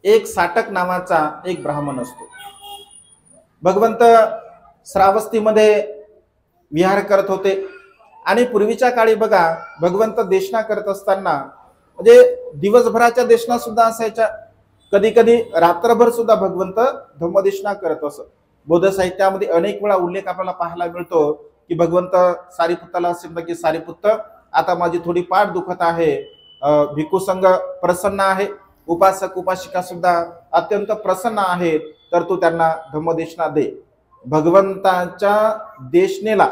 एक साटक नावाचा एक ब्राह्मण असतो। भगवंत श्रावस्तीमध्ये विहार करत होते आणि पूर्वीच्या काळी बघा भगवंत देशना करत असताना म्हणजे दिवसभराच्या देशना सुद्धा असायच्या, कधी कधी रात्रभर सुद्धा भगवंत धम्मदेशना करत असत। बौद्ध साहित्यामध्ये अनेक वेळा उल्लेख आपल्याला पाहायला मिळतो की भगवंत सारीपुत्ताला असे म्हणतात की सारीपुत्त आता माझी थोडी पाठ दुखत आहे, भिक्खू संघ प्रसन्न आहे, उपासक उपासिका सुद्धा अत्यंत प्रसन्न आहेत, तर तू त्यांना धम्मदेशना दे। भगवंताच्या देशनेला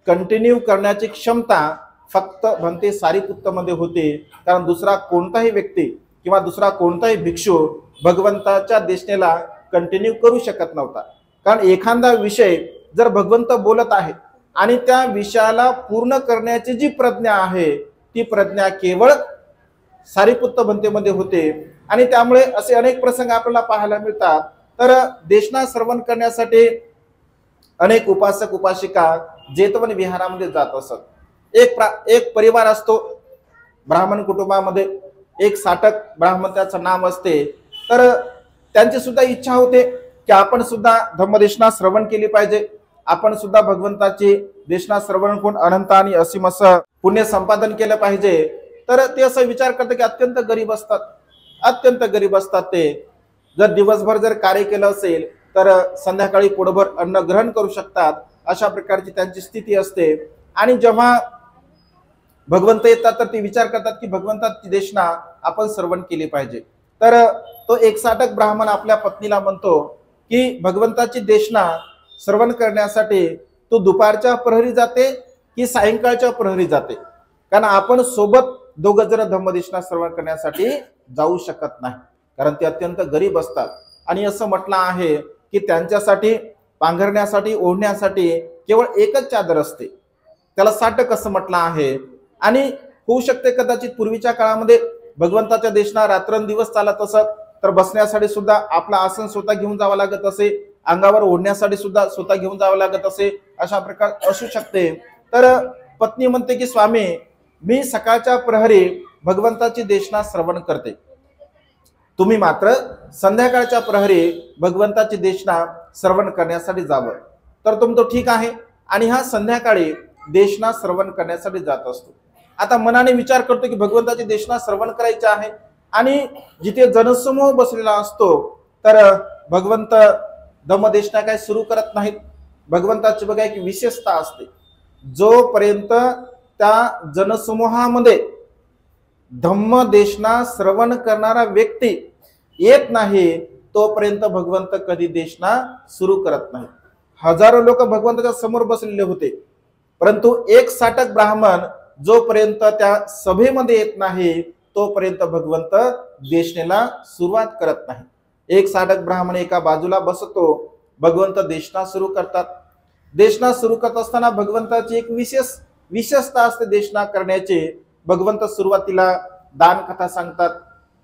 कंटिन्यू करण्याची क्षमता फक्त भंते सारीपुत्तमध्ये होते, कारण दुसरा कोणताही व्यक्ती किंवा दुसरा कोणताही भिक्षू भगवंताच्या देशनेला कंटिन्यू करू शकत नव्हता। कारण एखादा विषय जर भगवंत बोलत आहे आणि त्या विषयाला पूर्ण करण्याची जी प्रज्ञा आहे ती प्रज्ञा केवळ सारीपुत्त भंतेमध्ये होते। आणि त्यामुळे असे अनेक प्रसंग आपल्याला पाहायला मिळतात। तर देशना श्रवण करण्यासाठी अनेक उपासक उपासिका जेतवन विहारामध्ये जात असत। एक परिवार असतो ब्राह्मण कुटुंबामध्ये, एक साटक ब्राह्मण त्याचं नाम असते, तर त्यांची सुद्धा इच्छा होते की आपण सुद्धा धम्मदेशना श्रवण केली पाहिजे, आपण सुद्धा भगवंताची देशना श्रवण करून अनंत आणि असीम असं पुण्य संपादन केलं पाहिजे। तर ते असं विचार करतात की अत्यंत गरीब असतात ते, जर दिवसभर जर कार्य केलं असेल तर संध्याकाळी पोटभर अन्न ग्रहण करू शकतात, अशा प्रकारची त्यांची स्थिती असते। आणि जेव्हा भगवंत येतात तर ते विचार करतात की भगवंताची देशना आपण श्रवण केली पाहिजे। तर तो एक साटक ब्राह्मण आपल्या पत्नीला म्हणतो की भगवंताची देशना श्रवण करण्यासाठी तू दुपारच्या प्रहरी जाते की सायंकाळच्या प्रहरी जाते, कारण आपण सोबत दोघं जण धम्मदेशना श्रवण करण्यासाठी जाऊ शकत नाही, कारण ते अत्यंत गरीब असतात। आणि असं म्हटलं आहे की त्यांच्यासाठी पांघरण्यासाठी ओढण्यासाठी केवळ एकच चादर असते, त्याला साटक असं म्हटलं आहे। आणि होऊ शकते कदाचित पूर्वीच्या काळामध्ये भगवंताच्या देशना रात्रंदिवस चालत असत, तर बसण्यासाठी सुद्धा आपला आसन स्वतः घेऊन जावं लागत असे, अंगावर ओढण्यासाठी सुद्धा स्वतः घेऊन जावं लागत असे, अशा प्रकार असू शकते। तर पत्नी म्हणते की स्वामी मी सकाळच्या प्रहरी भगवंताची देशना श्रवण करते, तुम्ही मात्र संध्याकाळच्या प्रहरी भगवंताची देशना श्रवण करण्यासाठी जावं। तर तो म्हणतो ठीक आहे, आणि हा संध्याकाळी देशना श्रवण करण्यासाठी जात असतो। आता मनाने विचार करतो की भगवंताची देशना श्रवण करायची आहे आणि जिथे जनसमूह बसलेला असतो तर भगवंत धम्मदेशना काय सुरू करत नाहीत। भगवंताची बघा एक विशेषता असते, जोपर्यंत त्या जनसमूहामध्ये धम्मदेशना श्रवण करणारा व्यक्ती येत नाही तोपर्यंत भगवंत कधी देशना सुरू करत नाही। हजारो लोक भगवंताच्या समोर बसलेले होते, परंतु एक साटक ब्राह्मण जोपर्यंत त्या सभेमध्ये येत नाही तोपर्यंत भगवंत देशनेला सुरुवात करत नाही। एक साटक ब्राह्मण एका बाजूला बसतो, भगवंत देशना सुरू करतात। देशना सुरू करत असताना भगवंताची एक विशेषता असते देशना करण्याची। भगवंत सुरुवातीला दान कथा सांगतात,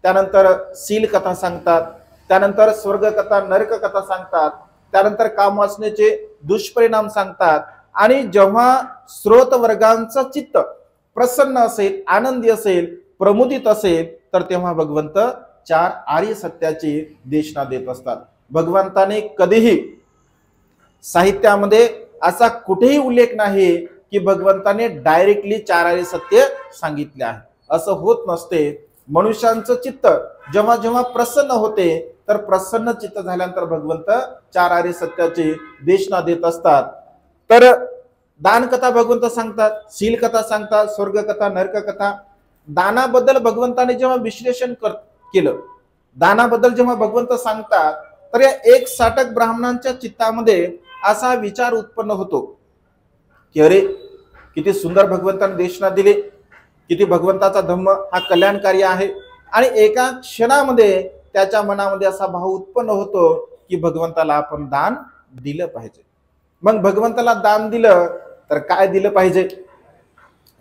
त्यानंतर शील कथा सांगतात, त्यानंतर स्वर्ग कथा नरक कथा सांगतात, त्यानंतर कामवासनेचे दुष्परिणाम सांगतात। आणि जेव्हा श्रोत वर्गांचं चित्त प्रसन्न असेल, आनंदी असेल, प्रमुदित असेल तर तेव्हा भगवंत चार आर्य सत्याची देशना देत असतात. भगवंताने कधीही साहित्यामध्ये असा कुठेही उल्लेख नाही की भगवंताने डायरेक्टली चार आर्य सत्य सांगितले आहे, असं होत नसते. मनुष्यांचं चित्त जेव्हा जेव्हा प्रसन्न होते तर प्रसन्न चित्त झाल्यानंतर भगवंत चार आर्य सत्याची देशना देत असतात. तर दान कथा भगवंत सांगतात, शील कथा सांगतात, स्वर्ग कथा, नरक कथा. दानाबद्दल भगवंताने जेव्हा विश्लेषण केलं, दानाबद्दल जेव्हा भगवंत सांगतात तर या एक साटक ब्राह्मणांच्या चित्तामध्ये असा विचार उत्पन्न होतो की अरे किती सुंदर भगवंताने देशना दिले, किती भगवंताचा धम्म हा कल्याणकारी आहे. आणि एका क्षणामध्ये त्याच्या मनामध्ये असा भाव उत्पन्न होतो की भगवंताला आपण दान दिलं पाहिजे. मग भगवंताला दान दिलं तर काय दिलं पाहिजे,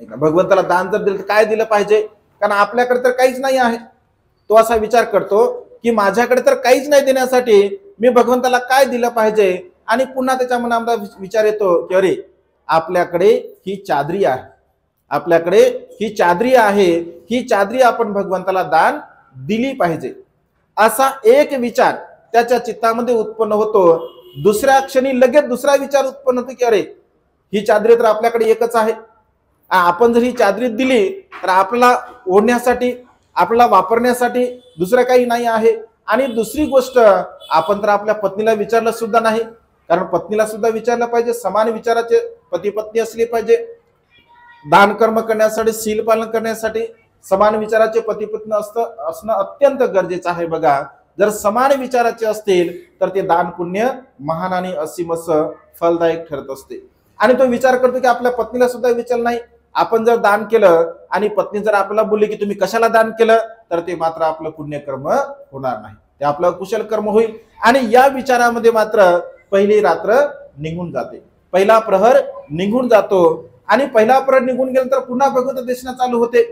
भगवंताला दान जर दिलं तर काय दिलं पाहिजे, कारण आपल्याकडे तर काहीच नाही आहे. तो असा विचार करतो की माझ्याकडे तर काहीच नाही देण्यासाठी, मी भगवंताला काय दिलं पाहिजे. आणि पुन्हा त्याच्या मनामध्ये विचार येतो की अरे आपल्याकडे ही चादरी आहे, आपल्याकडे ही चादरी आहे, ही चादरी आपण भगवंताला दान दिली पाहिजे. असा एक विचार त्याच्या चित्तामध्ये उत्पन्न होतो. दुसऱ्या क्षणी लगेच दुसरा विचार उत्पन्न होतो की अरे ही चादरी तर आपल्याकडे एकच आहे, आपण जर ही चादरी दिली तर आपल्याला ओढण्यासाठी, आपल्याला वापरण्यासाठी दुसरं काही नाही आहे. आणि दुसरी गोष्ट, आपण तर आपल्या पत्नीला विचारलं सुद्धा नाही, कारण पत्नीला सुद्धा विचारलं पाहिजे. समान विचाराचे पती पत्नी असले पाहिजे. दान कर्म करण्यासाठी, शील पालन करण्यासाठी समान विचाराचे पती पत्नी असणं अत्यंत गरजेचं आहे. बघा, जर समान विचाराचे असतील तर ते दान पुण्य महान आणि असीम असं फलदायक ठरत असते. आणि तो विचार करतो की आपल्या पत्नीला सुद्धा विचारलं नाही. आपण जर दान केलं आणि पत्नी जर आपल्याला बोलली की तुम्ही कशाला दान केलं, तर ते मात्र आपलं पुण्यकर्म होणार नाही, ते आपलं कुशल कर्म होईल. आणि या विचारामध्ये मात्र पहिली रात्र निघून जाते, पहिला प्रहर निघून जातो. आणि पहिला प्रहर निघून गेल्यानंतर पुन्हा भगवंत देशना चालू होते.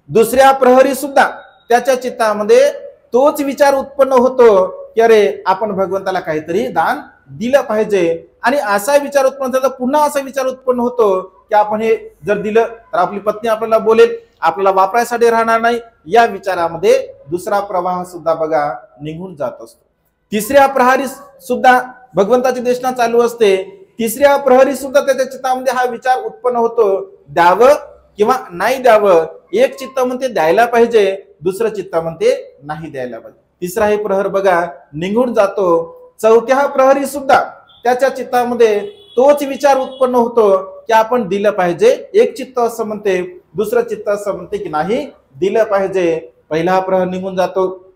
दुसऱ्या प्रहरी सुद्धा त्याच्या चित्तामध्ये तोच विचार उत्पन्न होतो की अरे आपण भगवंताला काहीतरी दान दिलं पाहिजे. आणि असा विचार उत्पन्न झाला, पुन्हा असा विचार उत्पन्न होतो की आपण हे जर दिलं तर आपली पत्नी आपल्याला बोलेल, आपल्याला वापरायसाठी राहणार नाही. या विचारामध्ये दुसरा प्रवाह सुद्धा बघा निघून जात असतो. तिसऱ्या प्रहरी सुद्धा भगवंताची देशना चालू असते. तिसऱ्या प्रहरी सुद्धा त्याच्या चित्तामध्ये हा विचार उत्पन्न होतो, द्यावं किंवा नाही द्यावं. एक चित्त म्हणते द्यायला पाहिजे, दुसरं चित्त म्हणते नाही द्यायला पाहिजे. तिसराही प्रहर बघा निघून जातो. चौथ्या प्रहरी सुद्धा त्याच्या चित्तामध्ये तोच विचार उत्पन्न होतो की आपण दिलं पाहिजे. एक चित्त असं म्हणते, दुसरं चित्त असं म्हणते की नाही दिलं पाहिजे. पहिला प्रहर निघून जातो,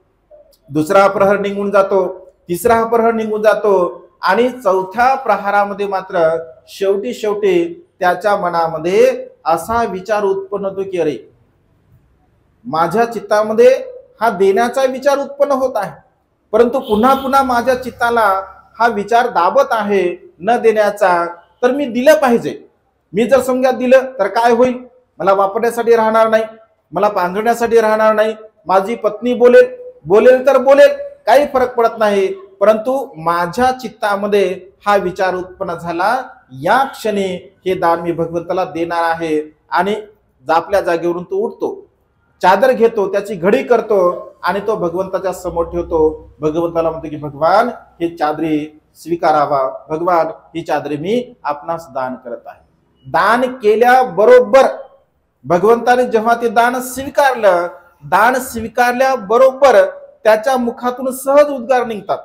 दुसरा प्रहर निघून जातो, तिसरा प्रहर निघून जातो. आणि चौथ्या प्रहारामध्ये मात्र शेवटी त्याच्या मनामध्ये असा विचार उत्पन्न होतो की अरे माझ्या चित्तामध्ये हा देण्याचा विचार उत्पन्न होत आहे, परंतु पुन्हा पुन्हा माझ्या चित्ताला हा विचार दाबत आहे न देण्याचा, तर मी दिलं पाहिजे. मी जर समजा दिलं तर काय होईल, मला वापरण्यासाठी राहणार नाही, मला पांघरण्यासाठी राहणार नाही. माझी पत्नी बोलेल तर बोलेल, काही फरक पडत नाही, परंतु माझ्या चित्तामध्ये हा विचार उत्पन्न झाला, या क्षणी हे दान मी भगवंताला देणार आहे. आणि आपल्या जागेवरून तो उठतो, चादर घेतो, त्याची घडी करतो आणि तो भगवंताच्या समोर ठेवतो. भगवंताला म्हणतो की भगवान ही चादरी स्वीकारावा, भगवान ही चादरी मी आपणास दान करत आहे. दान केल्याबरोबर भगवंताने जेव्हा ते दान स्वीकारलं, दान स्वीकारल्याबरोबर त्याच्या मुखातून सहज उद्गार निघतात.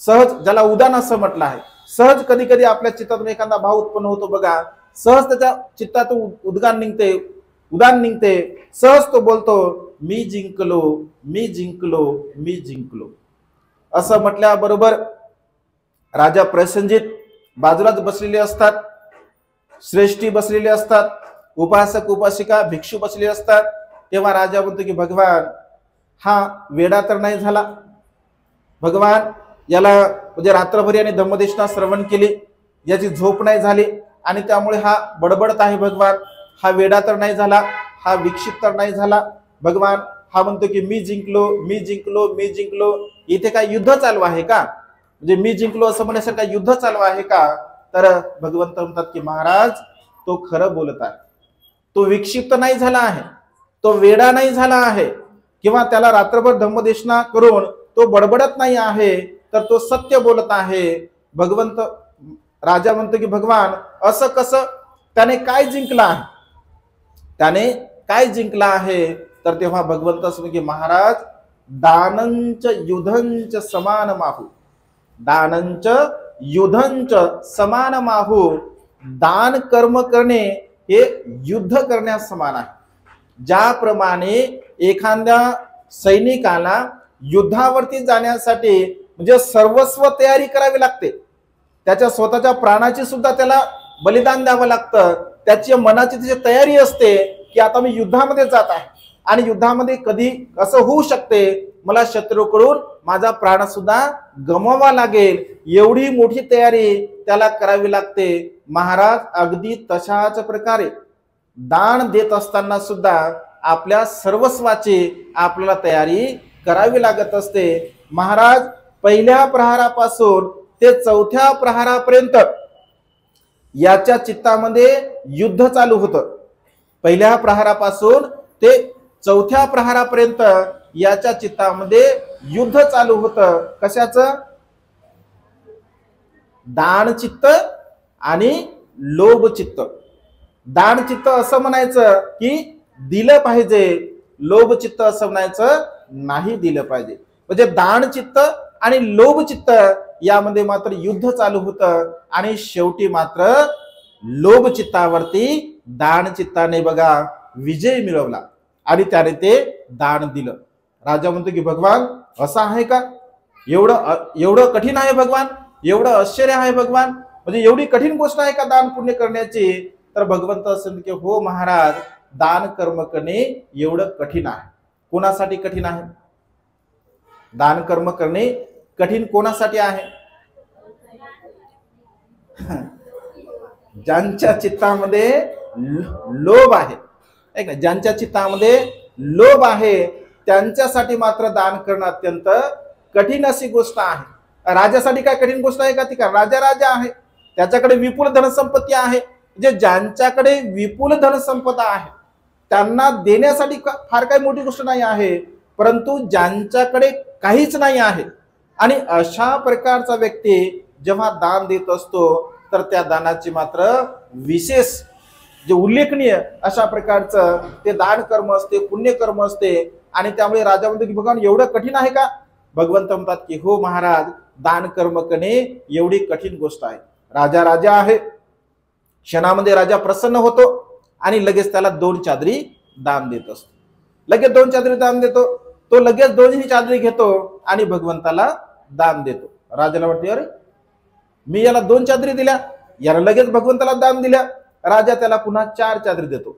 सहज, ज्याला उदान असं म्हटलं आहे. सहज कधी कधी आपल्या चित्तातून एखादा भाव उत्पन्न होतो बघा, सहज त्याच्या चित्तातून उदान निघते, सहज तो बोलतो मी जिंकलो, मी जिंकलो, मी जिंकलो. असं म्हटल्याबरोबर राजा प्रसंजित बाजूलाच बसलेले असतात, श्रेष्ठी बसलेले असतात, उपासक उपासिका भिक्षू बसलेले असतात. तेव्हा राजा म्हणतो की भगवान हा वेडा तर नाही झाला, भगवान याला म्हणजे रात्रभर याने धम्मदेशना श्रवण केली, याची झोप नाही झाली आणि त्यामुळे हा बडबडत आहे. भगवान हा वेडा तर नाही झाला, हा विक्षिप्त तर नाही झाला. भगवान हा म्हणतो की मी जिंकलो, मी जिंकलो, मी जिंकलो. इथे काय युद्ध चालू आहे का, म्हणजे मी जिंकलो असं म्हणण्यासारखं युद्ध चालू आहे का? तर भगवंत म्हणतात की महाराज तो खरं बोलत आहे, तो विक्षिप्त नाही झाला आहे, तो वेडा नाही झाला आहे किंवा त्याला रात्रभर धम्मदेशना करून तो बडबडत नाही आहे, तर तो सत्य बोलत आहे. भगवंत राजा म्हणतो की भगवान असं कसं, त्याने काय जिंकला आहे, त्याने काय जिंकला आहे. तर तेव्हा भगवंत असं की महाराज दानंच युधंच समान माहू, दानंच युधंच समान माहू. दान कर्म करणे हे युद्ध करण्यास समान आहे. ज्याप्रमाणे एखाद्या सैनिकाला युद्धावरती जाण्यासाठी म्हणजे सर्वस्व तयारी करावी लागते, त्याच्या स्वतःच्या प्राणाची सुद्धा त्याला बलिदान द्यावं लागतं. त्याची मनाची त्याची तयारी असते की आता मी युद्धामध्ये जात आहे आणि युद्धामध्ये कधी असं होऊ शकते मला शत्रूकडून माझा प्राण सुद्धा गमवावा लागेल, एवढी मोठी तयारी त्याला करावी लागते. महाराज अगदी तशाच प्रकारे दान देत असताना सुद्धा आपल्या सर्वस्वाची आपल्याला तयारी करावी लागत असते. महाराज पहिल्या प्रहारापासून ते चौथ्या प्रहारापर्यंत याच्या चित्तामध्ये युद्ध चालू होतं. पहिल्या प्रहारापासून ते चौथ्या प्रहारापर्यंत याच्या चित्तामध्ये युद्ध चालू होतं. कशाचं? दान चित्त आणि लोभ चित्त. दान चित्त असं म्हणायचं की दिलं पाहिजे, लोभ चित्त असं म्हणायचं नाही दिलं पाहिजे. म्हणजे दान चित्त आणि लोभ चित्त यामध्ये मात्र युद्ध चालू होतं आणि शेवटी मात्र लोभ चित्तावरती दान चित्ताने बघा विजय मिळवला आणि त्याने ते दान दिलं. राजा म्हणतो की भगवान असं आहे का? एवढं कठीण आहे भगवान, एवढं आश्चर्य आहे भगवान, म्हणजे एवढी कठीण गोष्ट आहे का दान पुण्य करण्याची? तर भगवंत असं की हो महाराज, दान कर्म करणे एवढं कठीण आहे. कोणासाठी कठीण आहे? दान कर्म करणे कठीण कोणासाठी आहे? ज्यांच्या चित्तामध्ये लोभ आहे, ज्यांच्या चित्तामध्ये लोभ आहे त्यांच्यासाठी मात्र दान करणं अत्यंत कठीण अशी गोष्ट आहे. राजासाठी काय कठीण गोष्ट आहे का? ती का राजा आहे, त्याच्याकडे विपुल धनसंपत्ती आहे. म्हणजे ज्यांच्याकडे विपुल धनसंपदा आहे त्यांना देण्यासाठी फार काही मोठी गोष्ट नाही आहे, परंतु ज्यांच्याकडे काहीच नाही आहे आणि अशा प्रकारचा व्यक्ती जेव्हा दान देत असतो तर त्या दानाची मात्र विशेष जे उल्लेखनीय अशा प्रकारचं ते दान कर्म असते, पुण्य कर्म असते. आणि त्यामुळे राजा म्हणतो की भगवान एवढं कठीण आहे का? भगवंत म्हणतात की हो महाराज, दान कर्म करणे एवढी कठीण गोष्ट आहे. राजा आहे, क्षणामध्ये राजा प्रसन्न होतो आणि लगेच त्याला 2 चादरी दान देत असतो. लगेच 2 चादरी दान देतो, तो लगेच 2ही चादरी घेतो आणि भगवंताला दान देतो. राजाला वाटते अरे मी याला 2 चादरी दिल्या, याला लगेच भगवंताला दान दिल्या. राजा त्याला पुन्हा 4 चादरी देतो.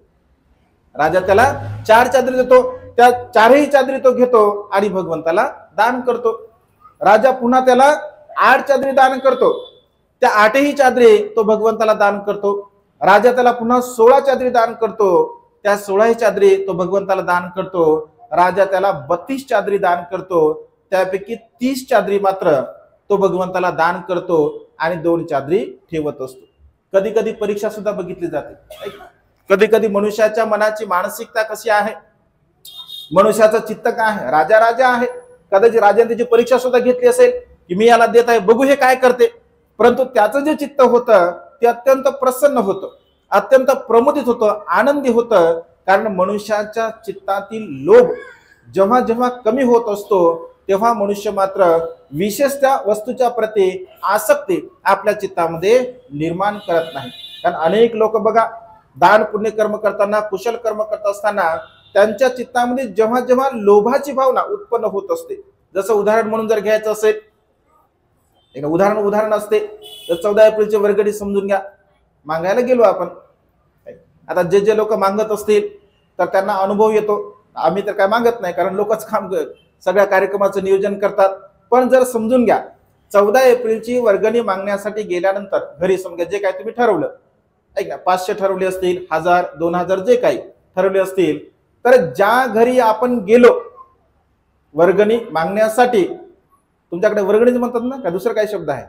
राजा त्याला 4 चादरी देतो, त्या 4ही चादरी तो घेतो आणि भगवंताला दान करतो. राजा पुन्हा त्याला 8 चादरी दान करतो, त्या 8ही चादरी तो भगवंताला दान करतो. राजा त्याला पुन्हा 16 चादरी दान करतो, त्या 16ही चादरी तो भगवंताला दान करतो. राजा त्याला 32 चादरी दान करतो, त्यापैकी 30 चादरी मात्र तो भगवंताला दान करतो आणि 2 चादरी ठेवत असतो. कधी कधी परीक्षा सुद्धा बघितली जाते. कधी कधी मनुष्याच्या मनाची मानसिकता कशी आहे, मनुष्याचं चित्त काय आहे. राजा आहे, कदाचित राजाने त्याची परीक्षा सुद्धा घेतली असेल की मी याला देत आहे, बघू हे काय करते. परंतु त्याचं जे चित्त होतं ते अत्यंत प्रसन्न होतं, अत्यंत प्रमुदित होतं, आनंदी होतं. कारण मनुष्याच्या चित्तातील लोभ जेव्हा जेव्हा कमी होत असतो तेव्हा मनुष्य मात्र विशेष त्या वस्तूच्या प्रती आसक्ती आपल्या चित्तामध्ये निर्माण करत नाही. कारण अनेक लोक बघा दान पुण्य कर्म करताना, कुशल कर्म करत असताना त्यांच्या चित्तामध्ये जेव्हा जेव्हा लोभाची भावना उत्पन्न होत असते. जसं उदाहरण म्हणून जर घ्यायचं असेल, एक उदाहरण असते तर 14 एप्रिलचे वर्गणी समजून घ्या. मागायला गेलो आपण, आता जे लोक मागत असतील तर त्यांना अनुभव येतो. आम्ही तर काय मागत नाही, कारण लोकच काम सगळ्या कार्यक्रमाचं नियोजन करतात. पण जर समजून घ्या, 14 एप्रिलची वर्गणी मागण्यासाठी गेल्यानंतर घरी समजा जे काय तुम्ही ठरवलं, ऐक ना, 500 ठरवले असतील, 1000 2000 जे काही ठरवले असतील, तर ज्या घरी आपण गेलो वर्गणी मागण्यासाठी, तुमच्याकडे वर्गणीच म्हणतात ना का दुसरं काही शब्द आहे?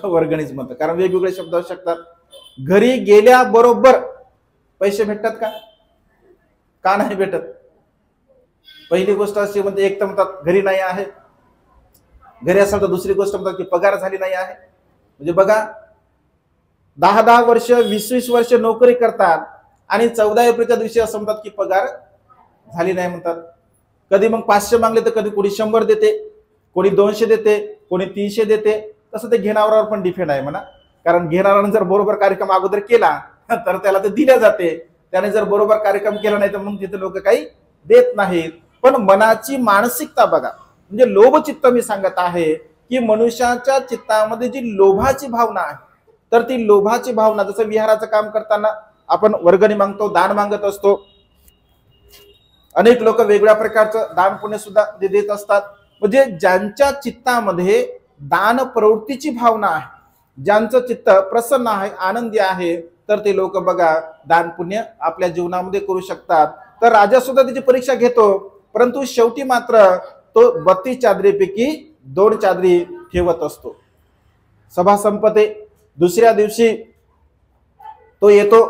वर्गणीच म्हणतात, कारण वेगवेगळे शब्द असू शकतात. घरी गेल्याबरोबर पैसे भेटतात का? का नाही भेटत? पहिली गोष्ट अशी म्हणजे एक तर म्हणतात घरी नाही आहे, घरी असेल तर दुसरी गोष्ट म्हणतात की पगार झाली नाही आहे. म्हणजे बघा 10-10 वर्ष 20-20 वर्ष नोकरी करतात आणि 14 एप्रिलच्या दिवशी असं म्हणतात की पगार झाली नाही म्हणतात. कधी मग 500 मागले तर कधी कोणी 100 देते, कोणी 200 देते, कोणी 300 देते. तसं ते घेणाऱ्यावर पण डिपेंड आहे म्हणा. कारण घेणाऱ्याने जर बरोबर कार्यक्रम अगोदर केला तर त्याला ते दिले जाते, त्याने जर बरोबर कार्यक्रम केला नाही तर मग तिथे लोक काही देत नाहीत. पण मनाची मानसिकता बघा, म्हणजे लोभचित्त मी सांगत आहे की मनुष्याच्या चित्तामध्ये जी लोभाची भावना आहे, तर ती लोभाची भावना, जसं विहाराचं काम करताना आपण वर्गणी मागतो, दान मागत असतो, अनेक लोक वेगवेगळ्या प्रकारचं दान पुण्य सुद्धा देत असतात. म्हणजे ज्यांच्या चित्तामध्ये दान प्रवृत्तीची भावना आहे, ज्यांचं चित्त प्रसन्न आहे, आनंदी आहे, तर ते लोक बघा दान पुण्य आपल्या जीवनामध्ये करू शकतात. तर राजा सुद्धा त्याची परीक्षा घेतो, परंतु शेवटी मात्र तो 32 चादरीपैकी 2 चादरी ठेवत असतो. सभा संपते, दुसऱ्या दिवशी तो येतो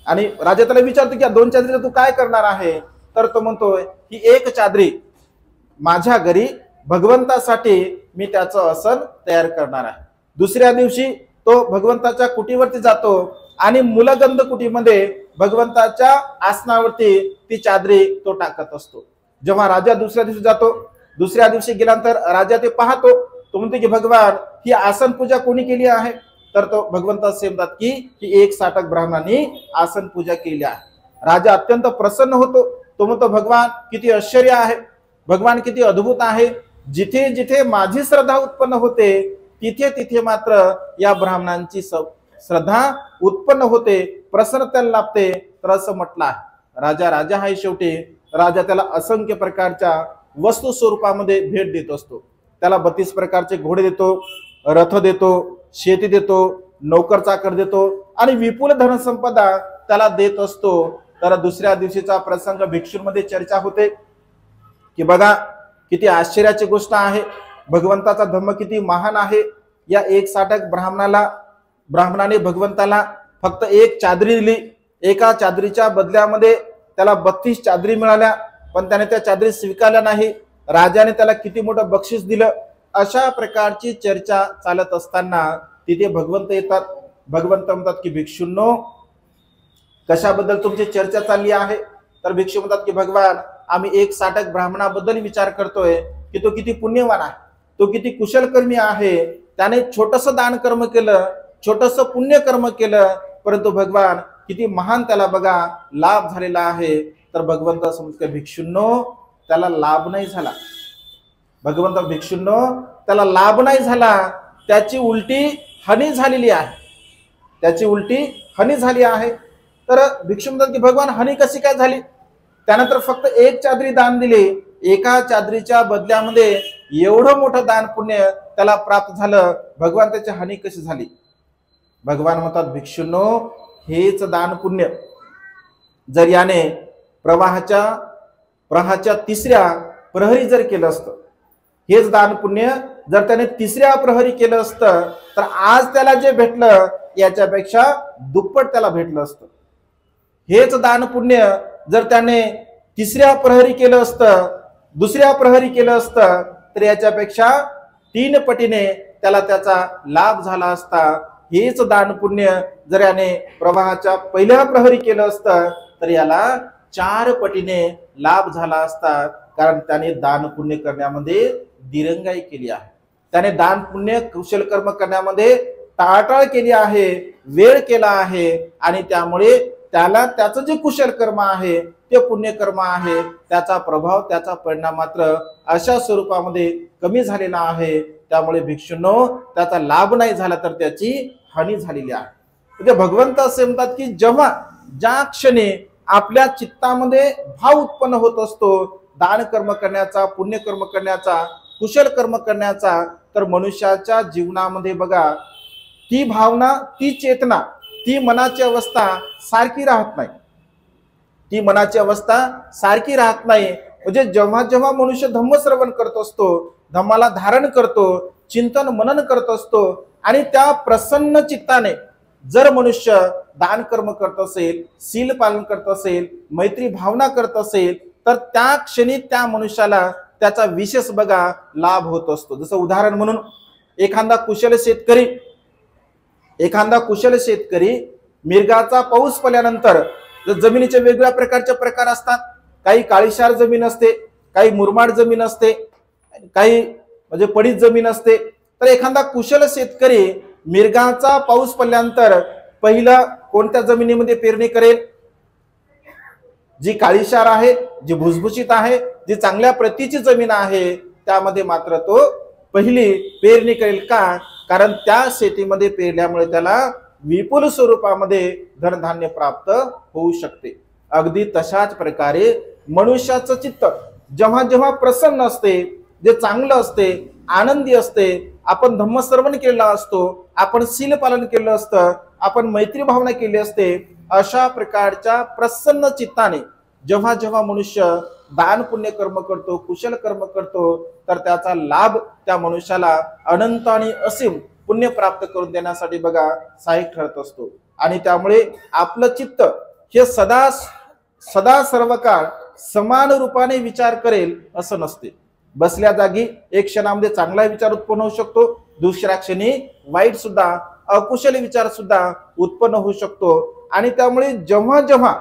आणि राजा त्याला विचारतो की 2 चादरीला तू काय करणार आहे? तर तो म्हणतोय की 1 चादरी माझ्या घरी भगवंतासाठी मी त्याचं आसन तयार करणार आहे. दुसऱ्या दिवशी तो भगवंताच्या कुटीवरती जातो आणि मुलगंध कुटीमध्ये भगवंताच्या आसनावरती ती चादरी तो टाकत असतो. जेव्हा राजा दुसऱ्या दिवशी जातो, दुसऱ्या दिवशी गेल्यानंतर राजा ते पाहतो, तो म्हणतो की भगवान ही आसन पूजा कोणी केली आहे? तर तो भगवंत असे म्हणतात की 1 साटक ब्राह्मणांनी आसन पूजा केली आहे. राजा अत्यंत प्रसन्न होतो, तो म्हणतो भगवान किती आश्चर्य आहे, भगवान किती अद्भुत आहे, जिथे जिथे माझी श्रद्धा उत्पन्न होते तिथे तिथे मात्र या ब्राह्मणांची श्रद्धा उत्पन्न होते, प्रसन्नता लाभते. तर असं म्हटलं आहे. राजा आहे शेवटी. राजा त्याला असंख्य प्रकारच्या वस्तू स्वरूपामध्ये भेट देत असतो. त्याला 32 प्रकारचे घोडे देतो, रथ देतो, शेती देतो, नोकर चाकर देतो आणि विपुल धनसंपदा त्याला देत असतो. तर दुसऱ्या दिवशीचा प्रसंग भिक्षूंमध्ये चर्चा होते की बघा किती आश्चर्याची गोष्ट आहे, भगवंताचा धम्म किती महान आहे. या 1 साटक ब्राह्मणाने भगवंताला फक्त 1 चादरी दिली. एका चादरीच्या बदल्यामध्ये त्याला 32 चादरी मिळाल्या, पण त्याने त्या चादरी स्वीकारल्या नाही. राजाने त्याला किती मोठं बक्षीस दिलं. अशा प्रकारची चर्चा चालत असताना तिथे भगवंत येतात. भगवंत म्हणतात की भिक्षूंनो, कशाबद्दल तुमची चर्चा चालली आहे? तर भिक्षू म्हणतात की भगवान आम्ही 1 साटक ब्राह्मणाबद्दल विचार करतोय की तो किती पुण्यवान आहे, तो किती कुशलकर्मी आहे, त्याने छोटंसं दान कर्म केलं, छोटंसं पुण्य कर्म केलं, परंतु भगवान किती महान त्याला बघा लाभ झालेला आहे. तर भगवंत समजते भिक्षूंनो त्याला लाभ नाही झाला. भगवंत भिक्षूंनो त्याला लाभ नाही झाला, त्याची उलटी हानी झालेली आहे, त्याची उलटी हानी झाली आहे. तर भिक्षू म्हणतात की भगवान हानी कशी काय झाली? त्यानंतर फक्त 1 चादरी दान दिली, एका चादरीच्या बदल्यामध्ये एवढं मोठं दान पुण्य त्याला प्राप्त झालं, भगवान त्याची हानी कशी झाली? भगवान म्हणतात भिक्षूंनो हेच दान पुण्य जर याने प्रवाहाच्या 3ऱ्या प्रहरी जर केलं असतं, हेच दान पुण्य जर त्याने 3ऱ्या प्रहरी केलं असतं, तर आज त्याला जे भेटलं याच्यापेक्षा दुप्पट त्याला भेटलं असतं. हेच दान पुण्य जर त्याने 3ऱ्या प्रहरी केलं असतं, 2ऱ्या प्रहरी केलं असतं, तर याच्यापेक्षा 3 पटीने त्याला त्याचा लाभ झाला असता. हेच दान पुण्य जर याने प्रवाहाच्या 1ल्या प्रहरी केलं असतं, तर याला 4 पटीने लाभ झाला असता. कारण त्याने दान पुण्य करण्यामध्ये दिरंगाई केली आहे, त्याने दान पुण्य कुशल कर्म करण्यामध्ये टाळाटाळ केली आहे, वेळ केला आहे, आणि त्यामुळे त्याला त्याचं जे कुशल कर्म आहे ते पुण्यकर्म आहे, त्याचा प्रभाव त्याचा परिणाम मात्र अशा स्वरूपामध्ये कमी झालेला आहे. त्यामुळे भिक्षूंनो त्याचा लाभ नाही झाला तर त्याची हानी झालेली आहे. म्हणजे भगवंत असे म्हणतात की जेव्हा ज्या क्षणी आपल्या चित्तामध्ये भाव उत्पन्न होत असतो दान कर्म करण्याचा, पुण्यकर्म करण्याचा, कुशल कर्म करण्याचा, तर मनुष्याच्या जीवनामध्ये बघा ती भावना, ती चेतना, ती मनाची अवस्था सारखी राहत नाही. ती मनाची अवस्था सारखी राहत नाही. म्हणजे जेव्हा जेव्हा मनुष्य धम्मश्रवण करत असतो, धम्माला धारण करतो, चिंतन मनन करत असतो, आणि त्या प्रसन्न चित्ताने जर मनुष्य दान कर्म करत असेल, शील पालन करत असेल, मैत्री भावना करत असेल, तर त्या क्षणी त्या मनुष्याला त्याचा विशेष बघा लाभ होत असतो. जसं उदाहरण म्हणून एखादा कुशल शेतकरी मिरगाचा पाऊस पडल्यानंतर जमिनीचे वेगवेगळ्या प्रकारचे प्रकार असतात. काही काळीशार जमीन असते, काही मुरमाड जमीन असते, काही म्हणजे पडीत जमीन असते. तर एखादा कुशल शेतकरी मिरगाचा पाऊस पडल्यानंतर पहिलं कोणत्या जमिनीमध्ये पेरणी करेल? जी काळीशार आहे, जी भुसभुशीत आहे, जी चांगल्या प्रतीची जमीन आहे, त्यामध्ये मात्र तो पहिली पेरणी करेल. का? कारण त्या शेतीमध्ये पेरल्यामुळे त्याला विपुल स्वरूपामध्ये धनधान्य प्राप्त होऊ शकते. अगदी तशाच प्रकारे मनुष्याचं चित्त जेव्हा जेव्हा प्रसन्न असते, जे चांगलं असते, आनंदी असते, आपण धम्मश्रवण केलेला असतो, आपण शील पालन केलं असतं, आपण मैत्री भावना केली असते, अशा प्रकारच्या प्रसन्न चित्ताने जेव्हा जेव्हा मनुष्य दान पुण्य कर्म करतो, कुशल कर्म करतो, तर त्याचा लाभ त्या मनुष्याला अनंत आणि असीम पुण्य प्राप्त करून देण्यासाठी बघा सहाय्यक ठरत असतो. आणि त्यामुळे आपलं चित्त हे सदा सर्व काळ समान रूपाने विचार करेल असं नसते. बसल्या जागी एक क्षणामध्ये चांगला विचार उत्पन्न होऊ शकतो, दुसऱ्या क्षणी वाईट सुद्धा, अकुशल विचार सुद्धा उत्पन्न होऊ शकतो. आणि त्यामुळे जेव्हा जेव्हा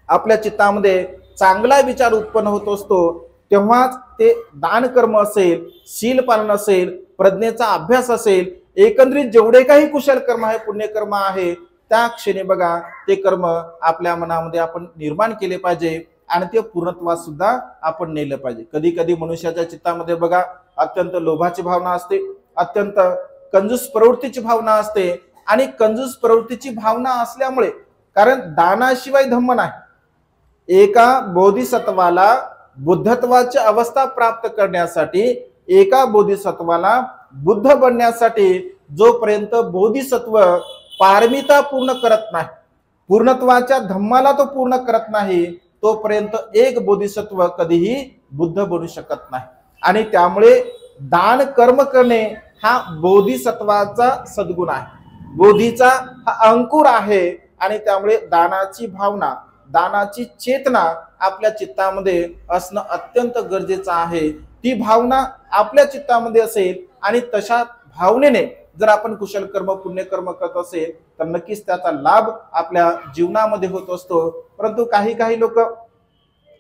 आपल्या चित्तामध्ये चांगला विचार उत्पन्न होत असतो, तेव्हाच ते दान कर्म असेल, शील पालन असेल, प्रज्ञेचा अभ्यास असेल, एकंदरीत जेवढे काही कुशल कर्म आहे, पुण्यकर्म आहे, त्या क्षणी बघा ते कर्म आपल्या मनामध्ये आपण निर्माण केले पाहिजे आणि ते पूर्णत्वास सुद्धा आपण नेलं पाहिजे. कधी कधी मनुष्याच्या चित्तामध्ये बघा अत्यंत लोभाची भावना असते, अत्यंत कंजूस प्रवृत्तीची भावना असते. आणि कंजूस प्रवृत्तीची भावना असल्यामुळे, कारण दानाशिवाय धम्म नाही, एका बोधिसत्वाला बुद्धत्वाची अवस्था प्राप्त करण्यासाठी, एका बोधिसत्वाला बुद्ध बनण्यासाठी जोपर्यंत बोधिसत्व पारमिता पूर्ण करत नाही, पूर्णत्वाच्या धम्माला तो पूर्ण करत नाही, तोपर्यंत एक बोधिसत्व कधीही बुद्ध बनू शकत नाही. आणि त्यामुळे दान कर्म करणे हा बोधिसत्वाचा सद्गुण आहे, बोधीचा हा अंकुर आहे. आणि त्यामुळे दानाची भावना, दानाची चेतना आपल्या चित्तामध्ये असणं अत्यंत गरजेचं आहे. ती भावना आपल्या चित्तामध्ये असेल आणि तशा भावनेने जर आपण कुशल कर्म पुण्यकर्म करत असेल तर नक्कीच त्याचा लाभ आपल्या जीवनामध्ये होत असतो. परंतु काही लोक